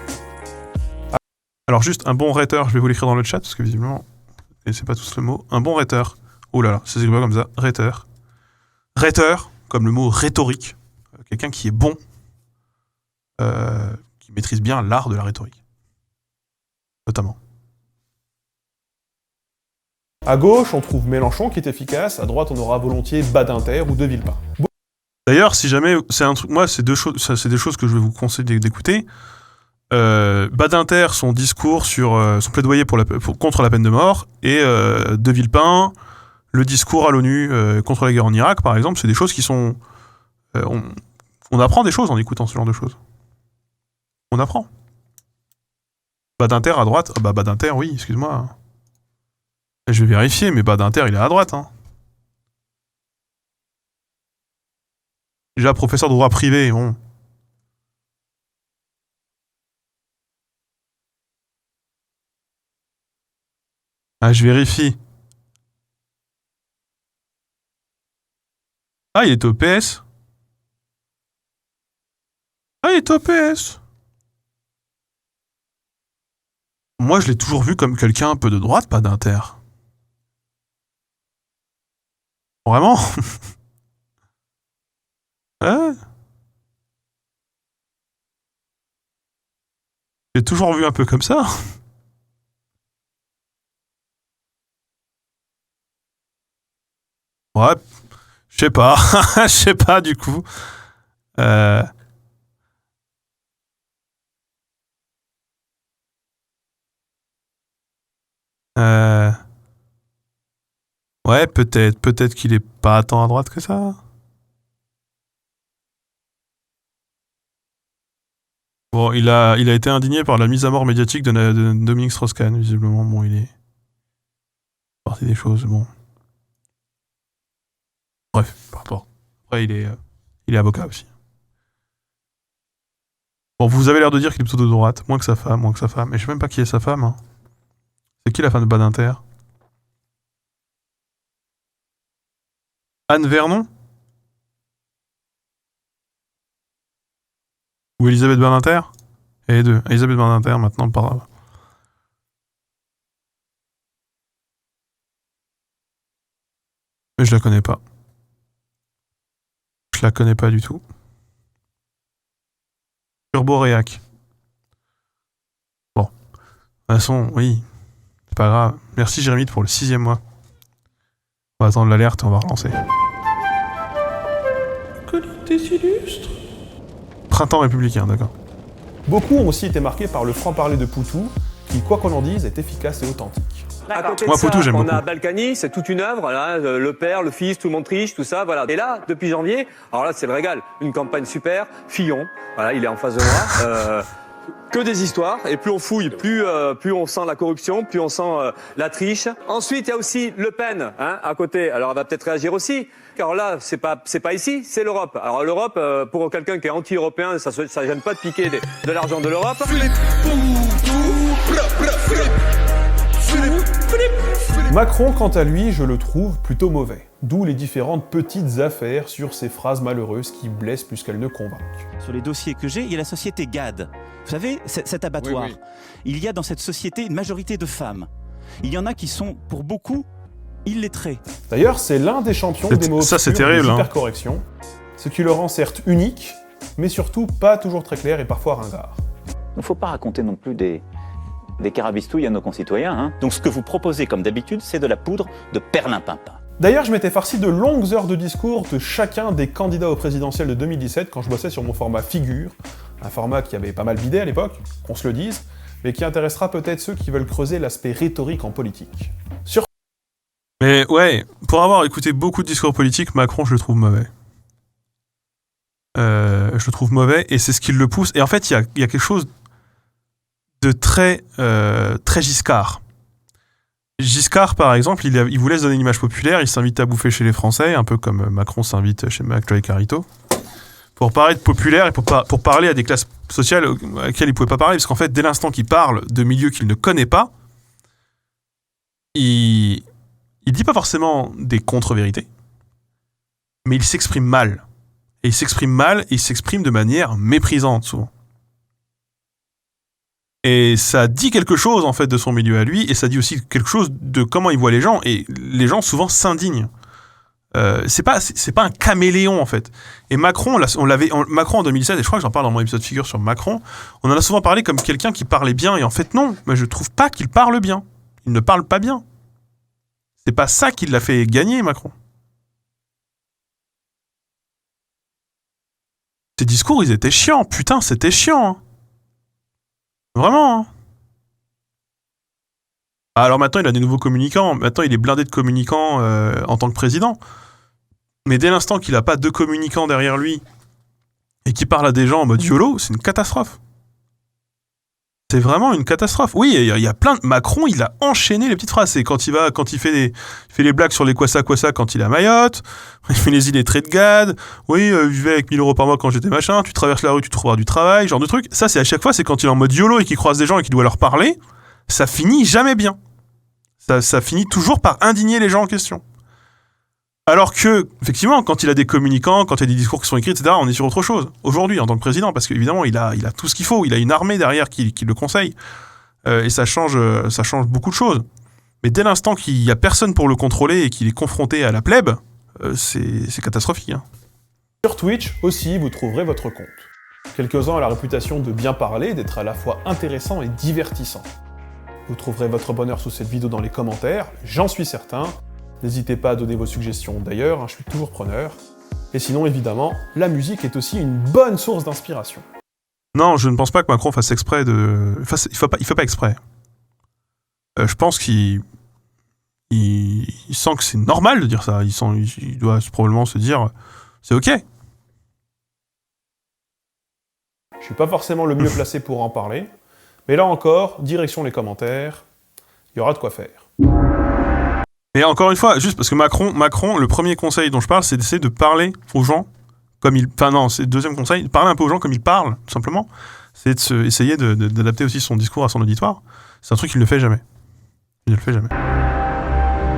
Alors juste, un bon rhéteur, je vais vous l'écrire dans le chat, parce que visiblement, et c'est pas tous le mot. Un bon rhéteur. Oh là là, ça s'écrit pas comme ça. Rhéteur. Rhéteur, comme le mot rhétorique. Quelqu'un qui est bon, qui maîtrise bien l'art de la rhétorique. Notamment. À gauche, on trouve Mélenchon qui est efficace, à droite, on aura volontiers Badinter ou De Villepin. D'ailleurs, si jamais, c'est un truc, moi, c'est deux choses que je vais vous conseiller d'écouter. Badinter, son discours sur son plaidoyer contre la peine de mort, et De Villepin, le discours à l'ONU contre la guerre en Irak, par exemple, c'est des choses qui sont... on apprend des choses en écoutant ce genre de choses. On apprend. Badinter à droite, ah bah Badinter, oui, excuse-moi. Je vais vérifier, mais Badinter, il est à droite. Hein. Déjà, professeur de droit privé, bon... Ah, je vérifie. Ah, il est au PS. Ah, il est au PS. Moi, je l'ai toujours vu comme quelqu'un un peu de droite, pas d'Inter. Vraiment? Ouais. J'ai toujours vu un peu comme ça. Ouais, je sais pas. Je sais pas, du coup. Ouais, peut-être qu'il est pas tant à droite que ça. Bon, il a été indigné par la mise à mort médiatique de Dominique Strauss-Kahn, visiblement. Bon, il est parti des choses, bon. Bref, par rapport. Après, il est avocat aussi. Bon, vous avez l'air de dire qu'il est plutôt de droite, moins que sa femme. Mais je sais même pas qui est sa femme. Hein. C'est qui la femme de Badinter? Anne Vernon? Ou Elisabeth Badinter? Et les deux. Elisabeth Badinter, maintenant, par... Mais je la connais pas. Je la connais pas du tout. Turboréac. Bon. De toute façon, oui. C'est pas grave. Merci Jérémy pour le 6e mois. On va attendre l'alerte et on va relancer. Qualité illustre. Printemps républicain, d'accord. Beaucoup ont aussi été marqués par le franc-parler de Poutou, qui, quoi qu'on en dise, est efficace et authentique. À côté de Moi, ça, Poutou, j'aime on beaucoup. a Balkany, c'est toute une œuvre, là, le père, le fils, tout le monde triche, tout ça, voilà. Et là, depuis janvier, alors là, c'est le régal. Une campagne super, Fillon, voilà, il est en face de moi. Que des histoires, et plus on fouille, plus on sent la corruption, plus on sent la triche. Ensuite, il y a aussi Le Pen, hein, à côté. Alors, elle va peut-être réagir aussi. Car là, c'est pas ici, c'est l'Europe. Alors l'Europe, pour quelqu'un qui est anti-européen, ça gêne pas de piquer de l'argent de l'Europe. Macron, quant à lui, je le trouve plutôt mauvais. D'où les différentes petites affaires sur ces phrases malheureuses qui blessent plus qu'elles ne convainquent. Sur les dossiers que j'ai, il y a la société GAD. Vous savez, cet abattoir. Oui, oui. Il y a dans cette société une majorité de femmes. Il y en a qui sont, pour beaucoup, illettrés. D'ailleurs, c'est l'un des champions des mots ça, c'est obscurs terrible, des hein. hypercorrections, ce qui le rend certes unique, mais surtout pas toujours très clair et parfois ringard. Il ne faut pas raconter non plus des carabistouilles à nos concitoyens. Hein. Donc ce que vous proposez, comme d'habitude, c'est de la poudre de perlimpinpin. D'ailleurs, je m'étais farci de longues heures de discours de chacun des candidats au présidentiel de 2017 quand je bossais sur mon format Figure, un format qui avait pas mal bidé à l'époque, qu'on se le dise, mais qui intéressera peut-être ceux qui veulent creuser l'aspect rhétorique en politique. Mais ouais, pour avoir écouté beaucoup de discours politiques, Macron, je le trouve mauvais. Je le trouve mauvais, et c'est ce qui le pousse. Et en fait, il y a quelque chose de très Giscard. Giscard, par exemple, il vous laisse donner une image populaire, il s'invite à bouffer chez les Français, un peu comme Macron s'invite chez McFly et Carito, pour paraître populaire et pour parler à des classes sociales à laquelle il ne pouvait pas parler, parce qu'en fait, dès l'instant qu'il parle de milieux qu'il ne connaît pas, il dit pas forcément des contre-vérités, mais il s'exprime mal. Et il s'exprime mal, et il s'exprime de manière méprisante, souvent. Et ça dit quelque chose, en fait, de son milieu à lui, et ça dit aussi quelque chose de comment il voit les gens, et les gens, souvent, s'indignent. C'est pas un caméléon, en fait. Et Macron, Macron en 2017, et je crois que j'en parle dans mon épisode Figure sur Macron, on en a souvent parlé comme quelqu'un qui parlait bien, et en fait, non, mais je trouve pas qu'il parle bien. Il ne parle pas bien. C'est pas ça qui l'a fait gagner, Macron. Ses discours, ils étaient chiants. Putain, c'était chiant. Hein. Vraiment. Hein. Alors maintenant, il a des nouveaux communicants. Maintenant, il est blindé de communicants en tant que président. Mais dès l'instant qu'il n'a pas de communicants derrière lui et qu'il parle à des gens en mode YOLO, c'est une catastrophe. C'est vraiment une catastrophe. Oui, il y a plein de... Macron, il a enchaîné les petites phrases. C'est quand il fait les blagues sur les quoi ça quand il est à Mayotte. Il fait les illettrés de Gad. Oui, je vivais avec 1000 € par mois quand j'étais machin. Tu traverses la rue, tu trouveras du travail, genre de truc. Ça, c'est à chaque fois, c'est quand il est en mode YOLO et qu'il croise des gens et qu'il doit leur parler. Ça finit jamais bien. Ça finit toujours par indigner les gens en question. Alors que, effectivement, quand il a des communicants, quand il y a des discours qui sont écrits, etc., on est sur autre chose. Aujourd'hui, en tant que président, parce qu'évidemment, il a tout ce qu'il faut. Il a une armée derrière qui le conseille. Et ça change beaucoup de choses. Mais dès l'instant qu'il n'y a personne pour le contrôler et qu'il est confronté à la plèbe, c'est catastrophique. Hein. Sur Twitch aussi, vous trouverez votre compte. Quelques-uns ont la réputation de bien parler, d'être à la fois intéressant et divertissant. Vous trouverez votre bonheur sous cette vidéo dans les commentaires, j'en suis certain. N'hésitez pas à donner vos suggestions d'ailleurs, je suis toujours preneur. Et sinon, évidemment, la musique est aussi une bonne source d'inspiration. Non, je ne pense pas que Macron fasse exprès de... Enfin, il fait pas exprès. Je pense qu'il sent que c'est normal de dire ça. Il doit probablement se dire, c'est ok. Je suis pas forcément le mieux placé pour en parler, mais là encore, direction les commentaires, il y aura de quoi faire. Et encore une fois, juste parce que Macron, le premier conseil dont je parle, c'est d'essayer de parler aux gens comme il... Enfin non, c'est le deuxième conseil, de parler un peu aux gens comme il parle, tout simplement. C'est essayer d'adapter aussi son discours à son auditoire. C'est un truc qu'il ne fait jamais. Il ne le fait jamais.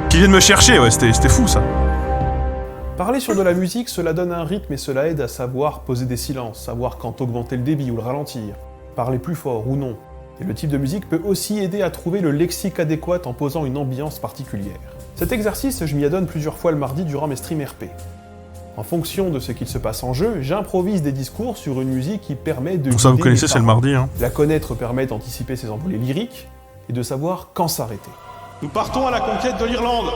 Qu'il vienne me chercher, ouais, c'était fou, ça. Parler sur de la musique, cela donne un rythme et cela aide à savoir poser des silences, savoir quand augmenter le débit ou le ralentir. parler plus fort ou non. Et le type de musique peut aussi aider à trouver le lexique adéquat en posant une ambiance particulière. Cet exercice, je m'y adonne plusieurs fois le mardi durant mes streams RP. En fonction de ce qu'il se passe en jeu, j'improvise des discours sur une musique qui permet de... Ça, vous connaissez, c'est le mardi. Hein. La connaître permet d'anticiper ses envolées lyriques et de savoir quand s'arrêter. Nous partons à la conquête de l'Irlande.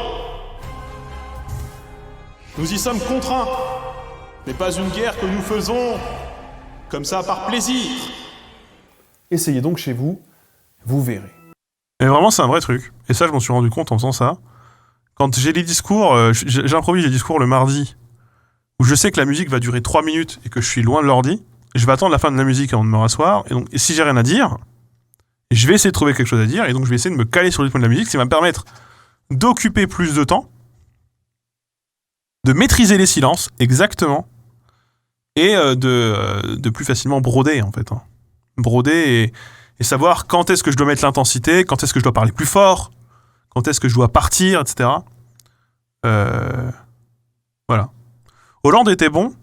Nous y sommes contraints, mais pas une guerre que nous faisons comme ça par plaisir. Essayez donc chez vous, vous verrez. Et vraiment, c'est un vrai truc. Et ça, je m'en suis rendu compte en faisant ça. Quand j'ai les discours, j'improvise les discours le mardi, où je sais que la musique va durer 3 minutes et que je suis loin de l'ordi, je vais attendre la fin de la musique avant de me rasseoir, et si j'ai rien à dire, je vais essayer de trouver quelque chose à dire, et donc je vais essayer de me caler sur le rythme de la musique, ce qui va me permettre d'occuper plus de temps, de maîtriser les silences, exactement, et de plus facilement broder, en fait. Hein. Broder et savoir quand est-ce que je dois mettre l'intensité, quand est-ce que je dois parler plus fort, quand est-ce que je dois partir, etc. Voilà. Hollande était bon.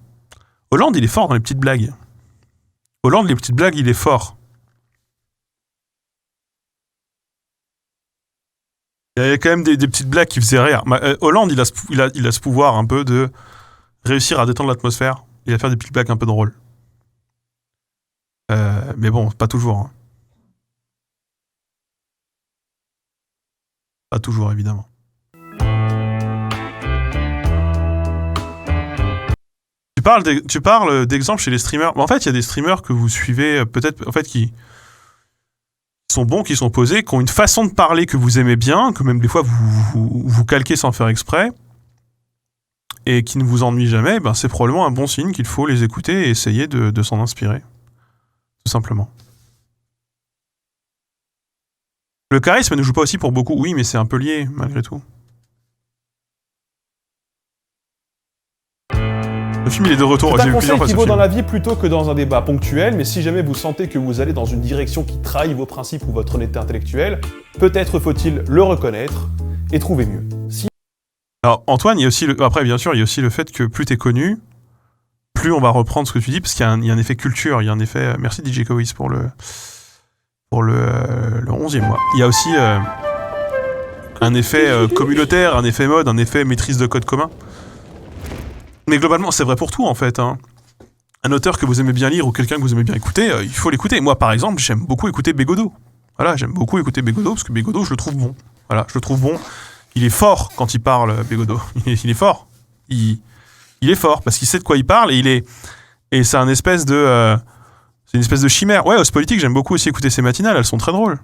Hollande, il est fort dans les petites blagues. Hollande, les petites blagues, il est fort. Il y avait quand même des petites blagues qui faisaient rire. Hollande, il a ce pouvoir un peu de réussir à détendre l'atmosphère et à faire des petites blagues un peu drôles. Mais bon, pas toujours. Hein. Pas toujours, évidemment. Tu parles d'exemples chez les streamers. En fait, il y a des streamers que vous suivez, peut-être, en fait, qui sont bons, qui sont posés, qui ont une façon de parler que vous aimez bien, que même des fois vous calquez sans faire exprès, et qui ne vous ennuient jamais. Ben, c'est probablement un bon signe qu'il faut les écouter et essayer de s'en inspirer. Tout simplement. Le charisme ne joue pas aussi pour beaucoup. Oui, mais c'est un peu lié, malgré tout. Le film, il est de retour. C'est un conseil qui vaut dans la vie plutôt que dans un débat ponctuel, mais si jamais vous sentez que vous allez dans une direction qui trahit vos principes ou votre honnêteté intellectuelle, peut-être faut-il le reconnaître et trouver mieux. Alors, Antoine, il y a aussi après, bien sûr, il y a aussi le fait que plus t'es connu, plus on va reprendre ce que tu dis, parce qu'il y a un effet culture, il y a un effet... Merci DJ Kowis pour le 11e mois. Il y a aussi un effet communautaire, un effet mode, un effet maîtrise de code commun. Mais globalement, c'est vrai pour tout, en fait. Hein. Un auteur que vous aimez bien lire ou quelqu'un que vous aimez bien écouter, il faut l'écouter. Moi, par exemple, j'aime beaucoup écouter Bégodeau. Voilà, j'aime beaucoup écouter Bégodeau, parce que Bégodeau, je le trouve bon. Voilà, je le trouve bon. Il est fort quand il parle, Bégodeau. Il est fort. Il est fort, parce qu'il sait de quoi il parle, et c'est une espèce de chimère. Ouais, Ospolitique, j'aime beaucoup aussi écouter ses matinales, elles sont très drôles.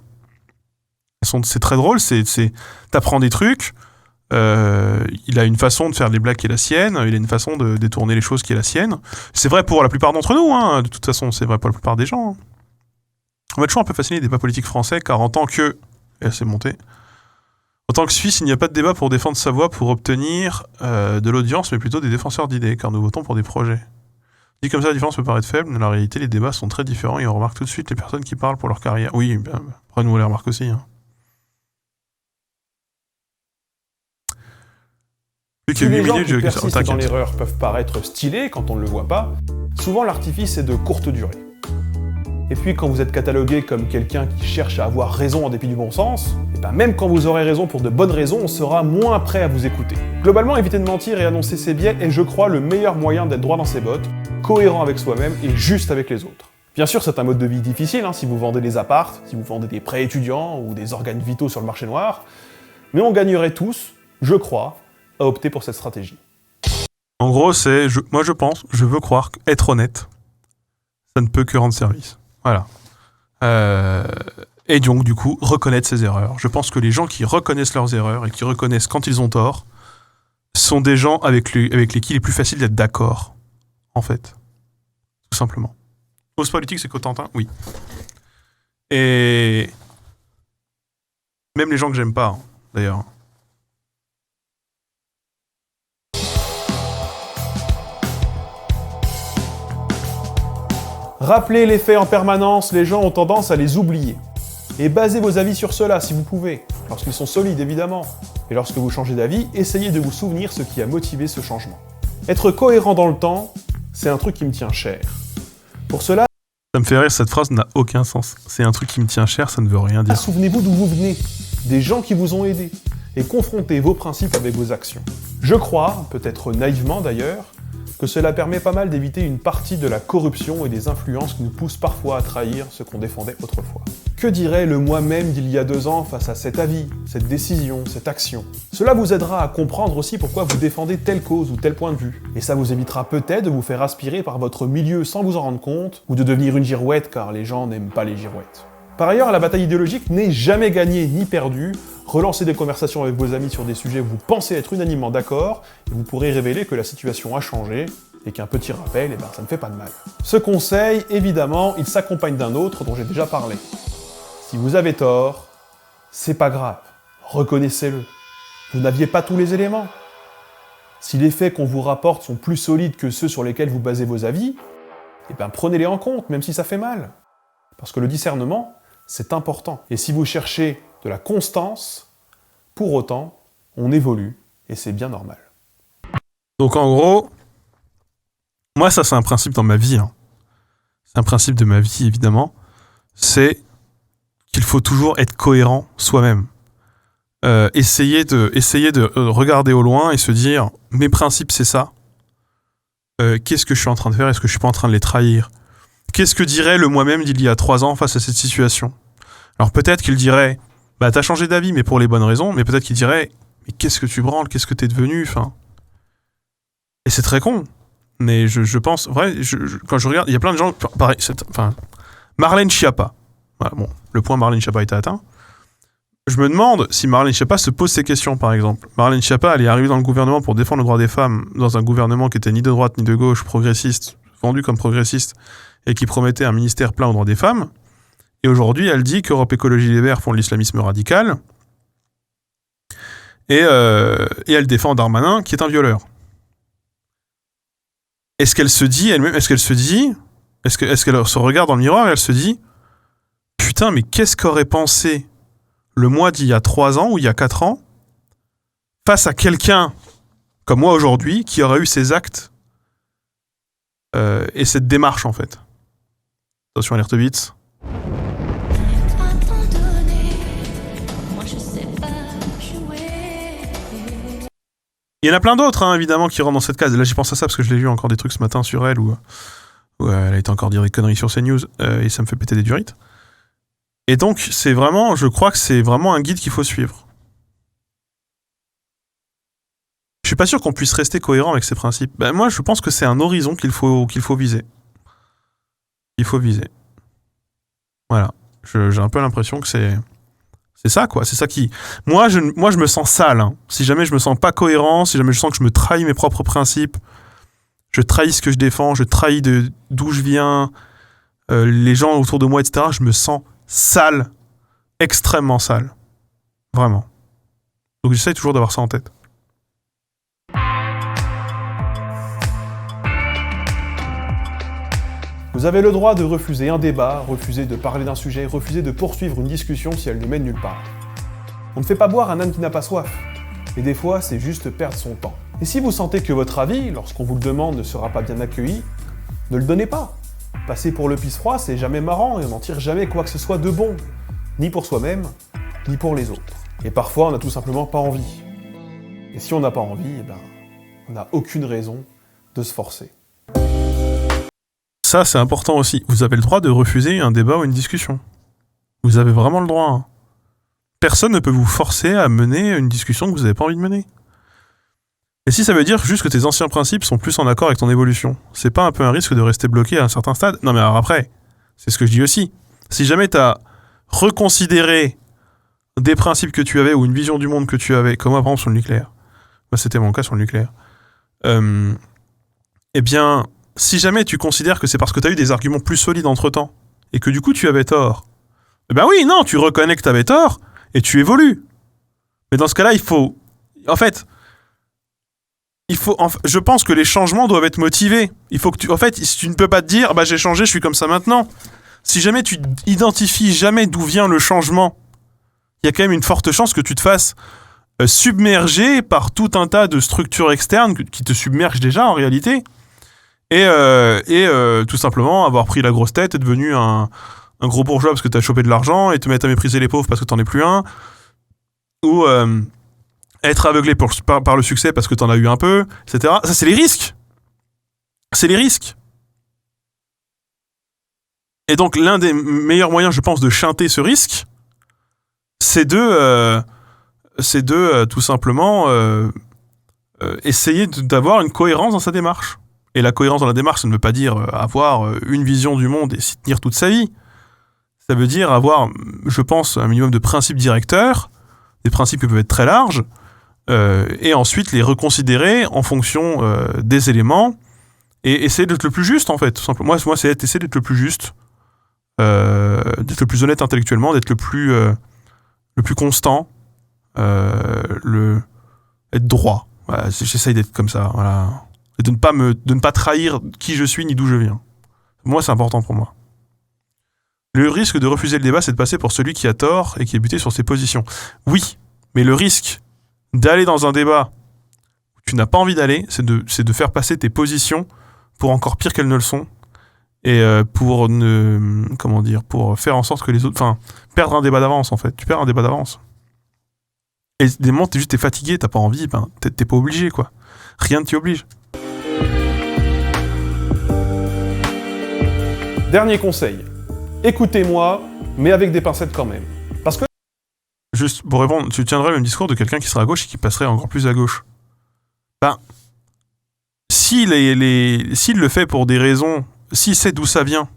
C'est très drôle, t'apprends des trucs, il a une façon de faire des blagues qui est la sienne, il a une façon de détourner les choses qui est la sienne. C'est vrai pour la plupart d'entre nous, hein, de toute façon, c'est vrai pour la plupart des gens. Hein. On va toujours un peu fasciné des débats politiques français, car en tant que... Et c'est monté. En tant que Suisse, il n'y a pas de débat pour défendre sa voix, pour obtenir de l'audience, mais plutôt des défenseurs d'idées, car nous votons pour des projets. Dit comme ça, la différence peut paraître faible, mais en réalité, les débats sont très différents et on remarque tout de suite les personnes qui parlent pour leur carrière. Oui, ben, après nous on les remarque aussi. Hein. Si les gens qui persistent dans l'erreur peuvent paraître stylés quand on ne le voit pas, souvent l'artifice est de courte durée. Et puis quand vous êtes catalogué comme quelqu'un qui cherche à avoir raison en dépit du bon sens, et ben même quand vous aurez raison pour de bonnes raisons, on sera moins prêt à vous écouter. Globalement, éviter de mentir et annoncer ses biais est, je crois, le meilleur moyen d'être droit dans ses bottes, cohérent avec soi-même et juste avec les autres. Bien sûr, c'est un mode de vie difficile, hein, si vous vendez des apparts, si vous vendez des prêts étudiants ou des organes vitaux sur le marché noir, mais on gagnerait tous, je crois, à opter pour cette stratégie. En gros, moi je veux croire qu'être honnête, ça ne peut que rendre service. Voilà. Et donc, du coup, reconnaître ses erreurs. Je pense que les gens qui reconnaissent leurs erreurs et qui reconnaissent quand ils ont tort sont des gens avec lesquels il est plus facile d'être d'accord, en fait. Tout simplement. Ospolitique, c'est Cotentin, oui. Et même les gens que j'aime pas, hein, d'ailleurs. Rappelez les faits en permanence, les gens ont tendance à les oublier. Et basez vos avis sur cela si vous pouvez, lorsqu'ils sont solides évidemment. Et lorsque vous changez d'avis, essayez de vous souvenir ce qui a motivé ce changement. Être cohérent dans le temps, c'est un truc qui me tient cher. Pour cela, Ça me fait rire, cette phrase n'a aucun sens. C'est un truc qui me tient cher, ça ne veut rien dire. Souvenez-vous d'où vous venez, des gens qui vous ont aidé, et confrontez vos principes avec vos actions. Je crois, peut-être naïvement d'ailleurs, que cela permet pas mal d'éviter une partie de la corruption et des influences qui nous poussent parfois à trahir ce qu'on défendait autrefois. Que dirait le moi-même d'il y a 2 ans face à cet avis, cette décision, cette action? Cela vous aidera à comprendre aussi pourquoi vous défendez telle cause ou tel point de vue. Et ça vous évitera peut-être de vous faire aspirer par votre milieu sans vous en rendre compte, ou de devenir une girouette car les gens n'aiment pas les girouettes. Par ailleurs, la bataille idéologique n'est jamais gagnée ni perdue. Relancez des conversations avec vos amis sur des sujets où vous pensez être unanimement d'accord, et vous pourrez révéler que la situation a changé, et qu'un petit rappel, ça ne fait pas de mal. Ce conseil, évidemment, il s'accompagne d'un autre dont j'ai déjà parlé. Si vous avez tort, c'est pas grave, reconnaissez-le. Vous n'aviez pas tous les éléments. Si les faits qu'on vous rapporte sont plus solides que ceux sur lesquels vous basez vos avis, prenez-les en compte, même si ça fait mal. Parce que le discernement, c'est important. Et si vous cherchez de la constance, pour autant, on évolue, et c'est bien normal. Donc en gros, moi ça c'est un principe dans ma vie. Hein. C'est un principe de ma vie, évidemment. C'est qu'il faut toujours être cohérent soi-même. Essayer de regarder au loin et se dire, mes principes c'est ça. Qu'est-ce que je suis en train de faire? Est-ce que je suis pas en train de les trahir? Qu'est-ce que dirait le moi-même d'il y a 3 ans face à cette situation? Alors peut-être qu'il dirait, t'as changé d'avis, mais pour les bonnes raisons, mais peut-être qu'il dirait, mais qu'est-ce que tu branles? Qu'est-ce que t'es devenu? Et c'est très con. Mais je pense, quand je regarde, il y a plein de gens, pareil, Marlène Schiappa. Voilà, bon, le point Marlène Schiappa était atteint. Je me demande si Marlène Schiappa se pose ces questions, par exemple. Marlène Schiappa, elle est arrivée dans le gouvernement pour défendre le droit des femmes, dans un gouvernement qui était ni de droite ni de gauche, progressiste, vendu comme progressiste, et qui promettait un ministère plein aux droits des femmes. Et aujourd'hui, elle dit qu'Europe Écologie Les Verts font de l'islamisme radical. Et elle défend Darmanin, qui est un violeur. Est-ce qu'elle se dit elle-même, est-ce qu'elle se regarde dans le miroir et elle se dit, putain, mais qu'est-ce qu'aurait pensé le moi d'il y a 3 ans ou il y a 4 ans face à quelqu'un comme moi aujourd'hui qui aurait eu ces actes et cette démarche en fait. Attention alerte bits. Il y en a plein d'autres, hein, évidemment, qui rentrent dans cette case. Là, j'y pense à ça parce que je l'ai vu encore des trucs ce matin sur elle où elle a été encore dire des conneries sur CNews et ça me fait péter des durites. Et donc, je crois que c'est vraiment un guide qu'il faut suivre. Je suis pas sûr qu'on puisse rester cohérent avec ces principes. Moi, je pense que c'est un horizon qu'il faut viser. Il faut viser. Voilà. J'ai un peu l'impression que c'est ça, quoi. C'est ça qui... Moi, je me sens sale. Hein. Si jamais je me sens pas cohérent, si jamais je sens que je me trahis mes propres principes, je trahis ce que je défends, je trahis d'où je viens, les gens autour de moi, etc., je me sens sale. Extrêmement sale. Vraiment. Donc j'essaye toujours d'avoir ça en tête. Vous avez le droit de refuser un débat, refuser de parler d'un sujet, refuser de poursuivre une discussion si elle ne mène nulle part. On ne fait pas boire un âne qui n'a pas soif. Et des fois, c'est juste perdre son temps. Et si vous sentez que votre avis, lorsqu'on vous le demande, ne sera pas bien accueilli, ne le donnez pas. Passer pour le pisse-froid, c'est jamais marrant et on n'en tire jamais quoi que ce soit de bon. Ni pour soi-même, ni pour les autres. Et parfois, on n'a tout simplement pas envie. Et si on n'a pas envie, on n'a aucune raison de se forcer. Ça, c'est important aussi. Vous avez le droit de refuser un débat ou une discussion. Vous avez vraiment le droit. Hein. Personne ne peut vous forcer à mener une discussion que vous n'avez pas envie de mener. Et si ça veut dire juste que tes anciens principes sont plus en accord avec ton évolution, c'est pas un peu un risque de rester bloqué à un certain stade? Non mais alors après, c'est ce que je dis aussi. Si jamais t'as reconsidéré des principes que tu avais ou une vision du monde que tu avais, comme moi par exemple sur le nucléaire, moi c'était mon cas sur le nucléaire, eh bien... Si jamais tu considères que c'est parce que tu as eu des arguments plus solides entre-temps, et que du coup tu avais tort, oui, non, tu reconnais que tu avais tort, et tu évolues. Mais dans ce cas-là, je pense que les changements doivent être motivés. Il faut que tu ne peux pas te dire, j'ai changé, je suis comme ça maintenant. Si jamais tu identifies jamais d'où vient le changement, il y a quand même une forte chance que tu te fasses submerger par tout un tas de structures externes qui te submergent déjà en réalité. Et tout simplement avoir pris la grosse tête et devenu un gros bourgeois parce que t'as chopé de l'argent et te mettre à mépriser les pauvres parce que t'en es plus un, ou être aveuglé par le succès parce que t'en as eu un peu, etc. Ça, c'est les risques. C'est les risques. Et donc, l'un des meilleurs moyens, je pense, de chanter ce risque, c'est de tout simplement essayer d'avoir une cohérence dans sa démarche. Et la cohérence dans la démarche, ça ne veut pas dire avoir une vision du monde et s'y tenir toute sa vie. Ça veut dire avoir, je pense, un minimum de principes directeurs, des principes qui peuvent être très larges, et ensuite les reconsidérer en fonction des éléments, et essayer d'être le plus juste, en fait. Tout simplement. Moi, c'est essayer d'être le plus juste, d'être le plus honnête intellectuellement, d'être le plus constant, être droit. Voilà, j'essaye d'être comme ça, voilà. Et de ne pas trahir qui je suis ni d'où je viens. Moi, c'est important pour moi. Le risque de refuser le débat, c'est de passer pour celui qui a tort et qui est buté sur ses positions. Oui, mais le risque d'aller dans un débat où tu n'as pas envie d'aller, c'est de faire passer tes positions pour encore pire qu'elles ne le sont, et pour faire en sorte que les autres... Enfin, perdre un débat d'avance, en fait. Tu perds un débat d'avance. Et des moments, t'es fatigué, t'as pas envie, t'es pas obligé, quoi. Rien ne t'y oblige. Dernier conseil. Écoutez-moi, mais avec des pincettes quand même. Parce que... Juste pour répondre, tu tiendrais le même discours de quelqu'un qui serait à gauche et qui passerait encore plus à gauche. S'il le fait pour des raisons, s'il sait d'où ça vient,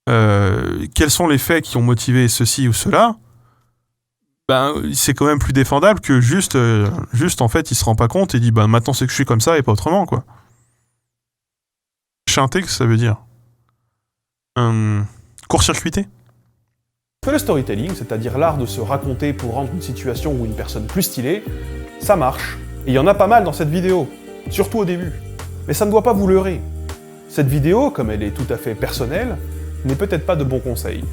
quels sont les faits qui ont motivé ceci ou cela, c'est quand même plus défendable que juste en fait, il se rend pas compte et dit maintenant c'est que je suis comme ça et pas autrement, quoi. Chanter, que ça veut dire court-circuiter. Le storytelling, c'est-à-dire l'art de se raconter pour rendre une situation ou une personne plus stylée, ça marche. Et il y en a pas mal dans cette vidéo, surtout au début. Mais ça ne doit pas vous leurrer. Cette vidéo, comme elle est tout à fait personnelle, n'est peut-être pas de bons conseils.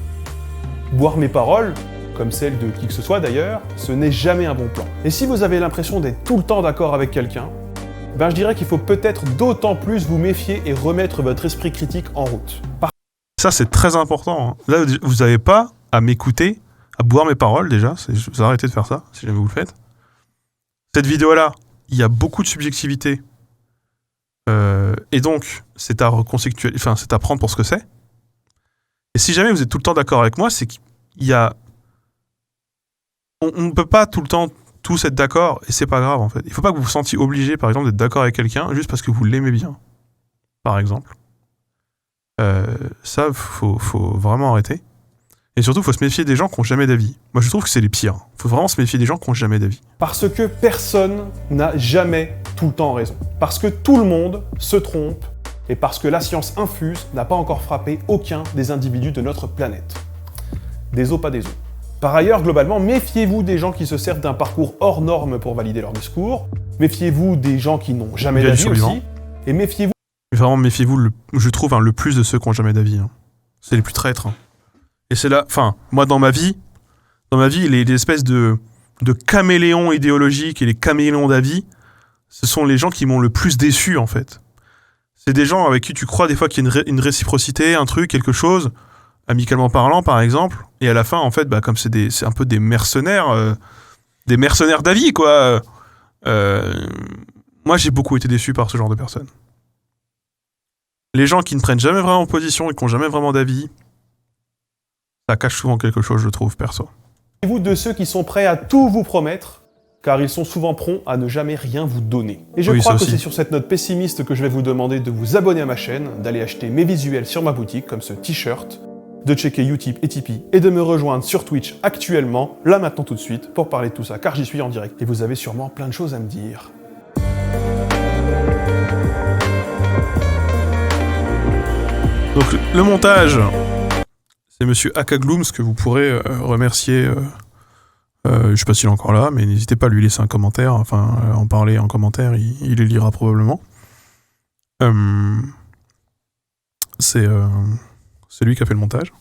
Boire mes paroles, comme celle de qui que ce soit d'ailleurs, ce n'est jamais un bon plan. Et si vous avez l'impression d'être tout le temps d'accord avec quelqu'un, je dirais qu'il faut peut-être d'autant plus vous méfier et remettre votre esprit critique en route. Ça, c'est très important. Hein. Là, vous n'avez pas à m'écouter, à boire mes paroles déjà. Vous arrêtez de faire ça, si jamais vous le faites. Cette vidéo-là, il y a beaucoup de subjectivité. Et donc, c'est à c'est à prendre pour ce que c'est. Et si jamais vous êtes tout le temps d'accord avec moi, c'est qu'il y a... On ne peut pas tout le temps tous être d'accord, et c'est pas grave, en fait. Il ne faut pas que vous vous sentiez obligé, par exemple, d'être d'accord avec quelqu'un juste parce que vous l'aimez bien, par exemple. Ça, faut vraiment arrêter. Et surtout, il faut se méfier des gens qui n'ont jamais d'avis. Moi, je trouve que c'est les pires. Il faut vraiment se méfier des gens qui n'ont jamais d'avis. Parce que personne n'a jamais tout le temps raison. Parce que tout le monde se trompe. Et parce que la science infuse n'a pas encore frappé aucun des individus de notre planète. Des os, pas des os. Par ailleurs, globalement, méfiez-vous des gens qui se servent d'un parcours hors norme pour valider leur discours. Méfiez-vous des gens qui n'ont jamais d'avis aussi. Et méfiez-vous... Vraiment, méfiez-vous, je trouve, le plus de ceux qui n'ont jamais d'avis. Hein. C'est les plus traîtres. Hein. Et c'est là... Enfin, moi, dans ma vie, les espèces de caméléons idéologiques et les caméléons d'avis, ce sont les gens qui m'ont le plus déçu, en fait. C'est des gens avec qui tu crois des fois qu'il y a une réciprocité, un truc, quelque chose, amicalement parlant, par exemple, et à la fin, en fait, comme c'est un peu des mercenaires d'avis, quoi. Moi, j'ai beaucoup été déçu par ce genre de personnes. Les gens qui ne prennent jamais vraiment position et qui n'ont jamais vraiment d'avis, ça cache souvent quelque chose, je trouve, perso. Méfiez-vous de ceux qui sont prêts à tout vous promettre, car ils sont souvent prompts à ne jamais rien vous donner. Et je crois que c'est sur cette note pessimiste que je vais vous demander de vous abonner à ma chaîne, d'aller acheter mes visuels sur ma boutique, comme ce t-shirt, de checker Utip et Tipeee, et de me rejoindre sur Twitch actuellement, là maintenant tout de suite, pour parler de tout ça, car j'y suis en direct. Et vous avez sûrement plein de choses à me dire. Donc le montage, c'est monsieur Akaglooms que vous pourrez remercier. Je sais pas s'il est encore là, mais n'hésitez pas à lui laisser un commentaire, en parler en commentaire, il les lira probablement. C'est lui qui a fait le montage.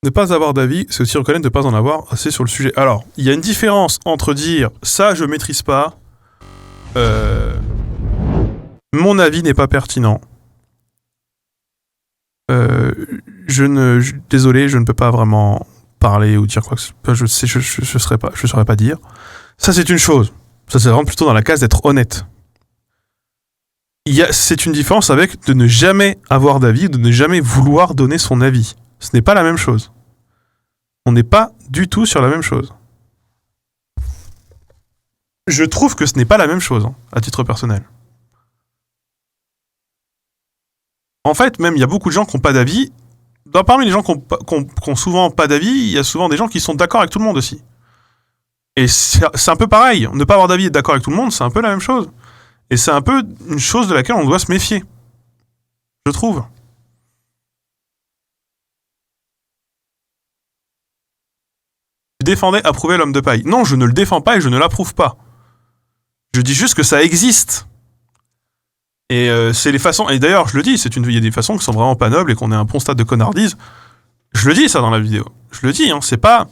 Ne pas avoir d'avis, c'est aussi reconnaître ne pas en avoir assez sur le sujet. Alors, il y a une différence entre dire « ça, je maîtrise pas » mon avis n'est pas pertinent. Désolé, je ne peux pas vraiment parler ou dire quoi que ce soit. Je saurais pas dire. Ça, c'est une chose. Ça, c'est vraiment plutôt dans la case d'être honnête. C'est une différence avec de ne jamais avoir d'avis, de ne jamais vouloir donner son avis. Ce n'est pas la même chose. On n'est pas du tout sur la même chose. Je trouve que ce n'est pas la même chose, à titre personnel. En fait, même, il y a beaucoup de gens qui n'ont pas d'avis. Parmi les gens qui ont souvent pas d'avis, il y a souvent des gens qui sont d'accord avec tout le monde aussi. Et c'est un peu pareil. Ne pas avoir d'avis et être d'accord avec tout le monde, c'est un peu la même chose. Et c'est un peu une chose de laquelle on doit se méfier. Je trouve. Tu défendais, approuvais l'homme de paille. Non, je ne le défends pas et je ne l'approuve pas. Je dis juste que ça existe. Et c'est les façons... Et d'ailleurs, je le dis, il y a des façons qui sont vraiment pas nobles et qu'on est à un bon stade de connardise. Je le dis, ça, dans la vidéo. Je le dis, c'est pas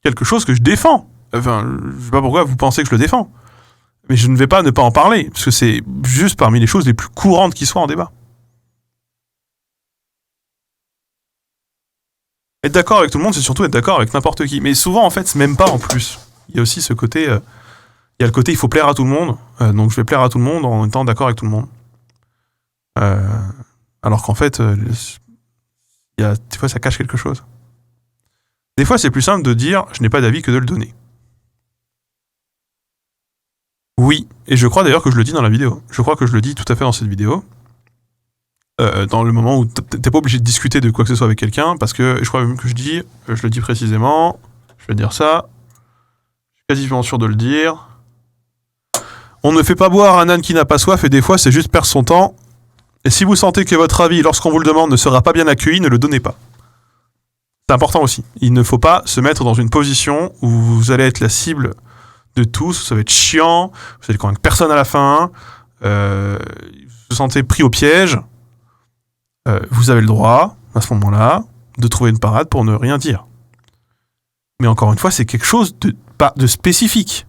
quelque chose que je défends. Enfin, je sais pas pourquoi vous pensez que je le défends. Mais je ne vais pas ne pas en parler, parce que c'est juste parmi les choses les plus courantes qui soient en débat. Être d'accord avec tout le monde, c'est surtout être d'accord avec n'importe qui. Mais souvent, en fait, c'est même pas en plus. Il y a aussi ce côté... il y a le côté, il faut plaire à tout le monde. Donc je vais plaire à tout le monde en étant d'accord avec tout le monde. Alors qu'en fait, des fois, ça cache quelque chose. Des fois, c'est plus simple de dire « je n'ai pas d'avis » que de le donner. Oui, et je crois d'ailleurs que je le dis dans la vidéo. Je crois que je le dis tout à fait dans cette vidéo. Dans le moment où t'es pas obligé de discuter de quoi que ce soit avec quelqu'un, parce que je crois même que je le dis précisément, je vais dire ça, je suis quasiment sûr de le dire. On ne fait pas boire un âne qui n'a pas soif, et des fois c'est juste perdre son temps. Et si vous sentez que votre avis, lorsqu'on vous le demande, ne sera pas bien accueilli, ne le donnez pas. C'est important aussi. Il ne faut pas se mettre dans une position où vous allez être la cible de tous, ça va être chiant, vous allez convaincre personne à la fin, vous vous sentez pris au piège, vous avez le droit, à ce moment-là, de trouver une parade pour ne rien dire. Mais encore une fois, c'est quelque chose de spécifique.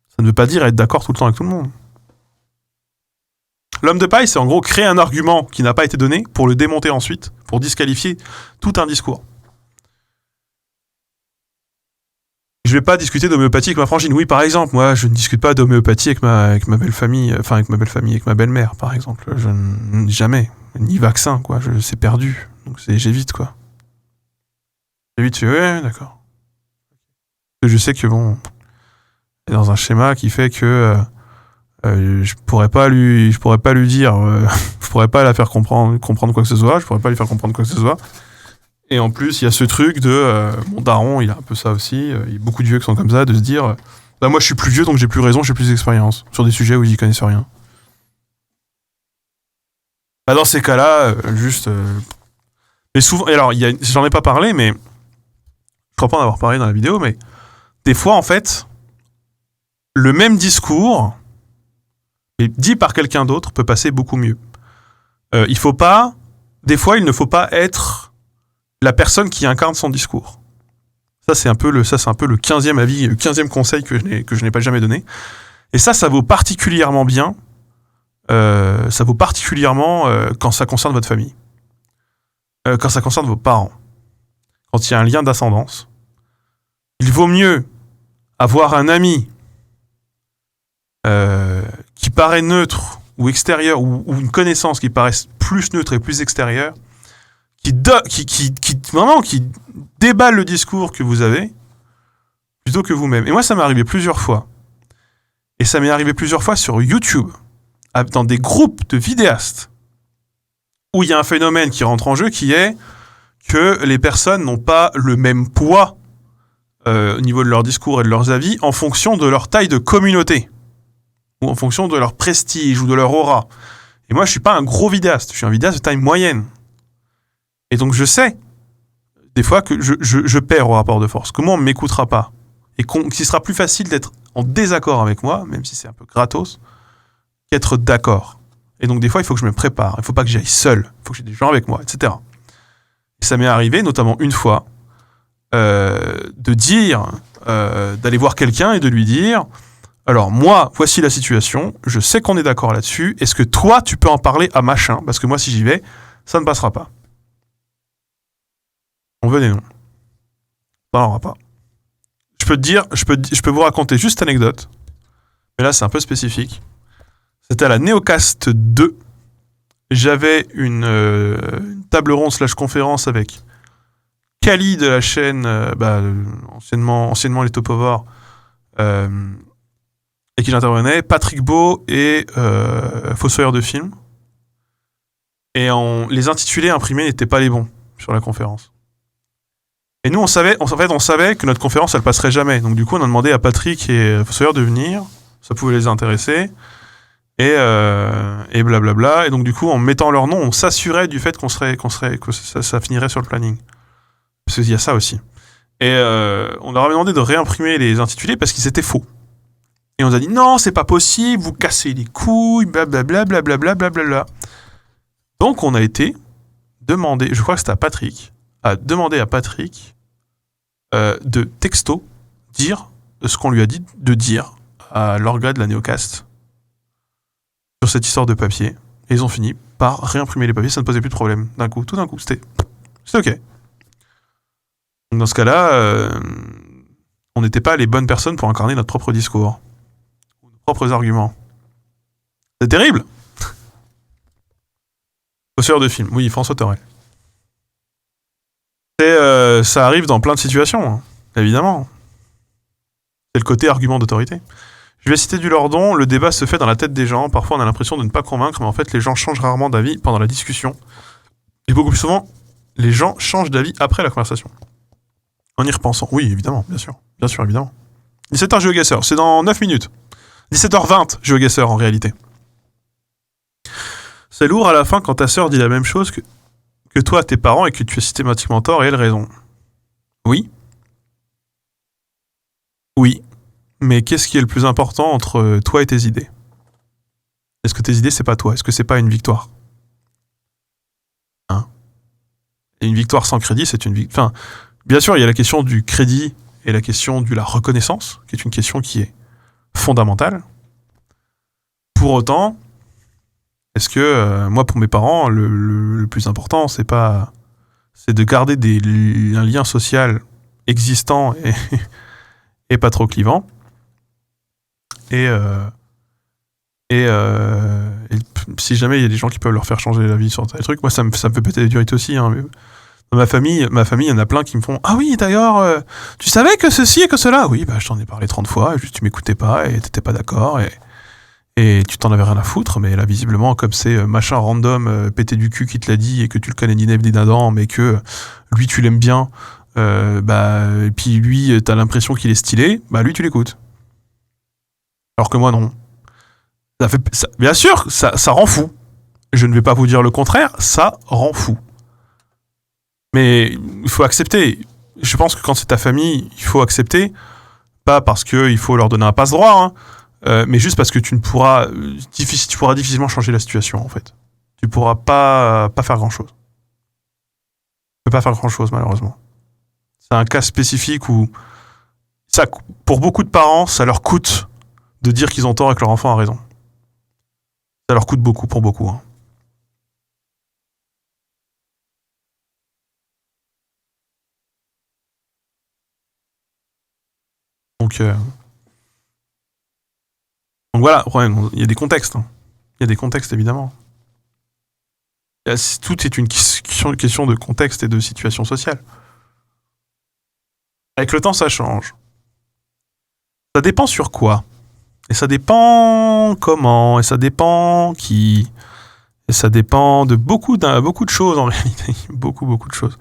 Ça ne veut pas dire être d'accord tout le temps avec tout le monde. L'homme de paille, c'est en gros créer un argument qui n'a pas été donné pour le démonter ensuite, pour disqualifier tout un discours. Je vais pas discuter d'homéopathie avec ma frangine. Oui, par exemple, moi, je ne discute pas d'homéopathie avec ma belle-famille, avec ma belle-mère, par exemple. Jamais. Ni vaccin, quoi. C'est perdu. Donc j'évite, quoi. J'évite, ouais, d'accord. Je sais que bon, c'est dans un schéma qui fait que je pourrais pas lui dire, je pourrais pas la faire comprendre quoi que ce soit, je pourrais pas lui faire comprendre quoi que ce soit. Et en plus, il y a ce truc de mon daron, il a un peu ça aussi, il y a beaucoup de vieux qui sont comme ça, de se dire bah moi je suis plus vieux donc j'ai plus raison, j'ai plus d'expérience sur des sujets où ils y connaissent rien. Bah dans ces cas-là, juste mais souvent, alors j'en ai pas parlé, mais je crois pas en avoir parlé dans la vidéo, mais des fois en fait, le même discours, mais dit par quelqu'un d'autre, peut passer beaucoup mieux. Des fois, il ne faut pas être la personne qui incarne son discours. Ça, c'est un peu le 15e avis, le 15e conseil que je n'ai pas jamais donné. Et ça vaut particulièrement bien. Ça vaut particulièrement quand ça concerne votre famille. Quand ça concerne vos parents. Quand il y a un lien d'ascendance. Il vaut mieux avoir un ami qui paraît neutre ou extérieur, ou une connaissance qui paraît plus neutre et plus extérieure, qui déballe le discours que vous avez, plutôt que vous-même. Et moi, ça m'est arrivé plusieurs fois. Et ça m'est arrivé plusieurs fois sur YouTube, dans des groupes de vidéastes, où il y a un phénomène qui rentre en jeu, qui est que les personnes n'ont pas le même poids au niveau de leur discours et de leurs avis en fonction de leur taille de communauté, ou en fonction de leur prestige ou de leur aura. Et moi, je suis pas un gros vidéaste, je suis un vidéaste de taille moyenne. Et donc je sais, des fois, que je perds au rapport de force, que moi on ne m'écoutera pas, et qu'il sera plus facile d'être en désaccord avec moi, même si c'est un peu gratos, qu'être d'accord. Et donc des fois, il faut que je me prépare, il ne faut pas que j'aille seul, il faut que j'ai des gens avec moi, etc. Et ça m'est arrivé, notamment une fois, de dire, d'aller voir quelqu'un et de lui dire Alors moi, voici la situation, je sais qu'on est d'accord là-dessus, est-ce que toi, tu peux en parler à machin? Parce que moi, si j'y vais, ça ne passera pas. On venez non. Ça n'aura pas. Je peux vous raconter juste une anecdote, mais là, c'est un peu spécifique. C'était à la Neocast 2. J'avais une table ronde / conférence avec Kali de la chaîne, anciennement les Topovores, et qui j'intervenais, Patrick Beau et Fossoyeur de film. Et les intitulés imprimés n'étaient pas les bons sur la conférence. Et nous, on savait que notre conférence, elle passerait jamais. Donc du coup, on a demandé à Patrick et Fossoyeur de venir. Ça pouvait les intéresser. Et blablabla. Et donc du coup, en mettant leur nom, on s'assurait du fait que ça finirait sur le planning. Parce qu'il y a ça aussi. Et on leur a demandé de réimprimer les intitulés parce qu'ils étaient faux. Et on nous a dit non, c'est pas possible, vous cassez les couilles, blablabla, blablabla, blablabla. Donc on a été demandé, je crois que c'était à Patrick, de texto dire ce qu'on lui a dit de dire à l'orga de la Neocast sur cette histoire de papier. Et ils ont fini par réimprimer les papiers, ça ne posait plus de problème. Tout d'un coup, c'était ok. Donc dans ce cas-là, on n'était pas les bonnes personnes pour incarner notre propre discours. Nos propres arguments. C'est terrible. Fossoyeur de film, oui, François Torel. Ça arrive dans plein de situations, hein, évidemment. C'est le côté argument d'autorité. Je vais citer du Lordon, le débat se fait dans la tête des gens, parfois on a l'impression de ne pas convaincre, mais en fait les gens changent rarement d'avis pendant la discussion. Et beaucoup plus souvent, les gens changent d'avis après la conversation. En y repensant, oui, évidemment, bien sûr, évidemment. 17h GeoGuessr, c'est dans 9 minutes. 17h20 GeoGuessr en réalité. C'est lourd à la fin quand ta sœur dit la même chose que toi à tes parents et que tu as systématiquement tort et elle raison. Oui. Oui. Mais qu'est-ce qui est le plus important entre toi et tes idées? Est-ce que tes idées, c'est pas toi? Est-ce que c'est pas une victoire? Hein? Et une victoire sans crédit, c'est une victoire... Enfin, bien sûr, il y a la question du crédit et la question de la reconnaissance, qui est une question qui est fondamentale. Pour autant, est-ce que, moi, pour mes parents, le plus important, c'est de garder un lien social existant et pas trop clivant. Et si jamais il y a des gens qui peuvent leur faire changer la vie sur des trucs, moi ça me fait péter les durites aussi. Hein, mais dans ma famille, il y en a plein qui me font « Ah oui, d'ailleurs, tu savais que ceci et que cela ?» Oui, je t'en ai parlé 30 fois, et juste tu m'écoutais pas, et t'étais pas d'accord, et tu t'en avais rien à foutre, mais là, visiblement, comme c'est machin random, pété du cul qui te l'a dit, et que tu le connais ni ni d'Adam, mais que lui, tu l'aimes bien, et puis lui, t'as l'impression qu'il est stylé, lui, tu l'écoutes. Alors que moi, non. Bien sûr, ça rend fou. Je ne vais pas vous dire le contraire, ça rend fou. Mais il faut accepter. Je pense que quand c'est ta famille, il faut accepter. Pas parce qu'il faut leur donner un passe-droit, mais juste parce que tu pourras difficilement changer la situation, en fait. Tu pourras pas faire grand-chose. Tu peux pas faire grand-chose, malheureusement. C'est un cas spécifique où, pour beaucoup de parents, ça leur coûte de dire qu'ils ont tort et que leur enfant a raison. Ça leur coûte beaucoup, pour beaucoup. Hein. Donc voilà, il y a des contextes. Hein. Il y a des contextes, évidemment. Tout est une question de contexte et de situation sociale. Avec le temps, ça change. Ça dépend sur quoi. Et ça dépend comment, et ça dépend qui, et ça dépend de beaucoup de choses en réalité, beaucoup de choses.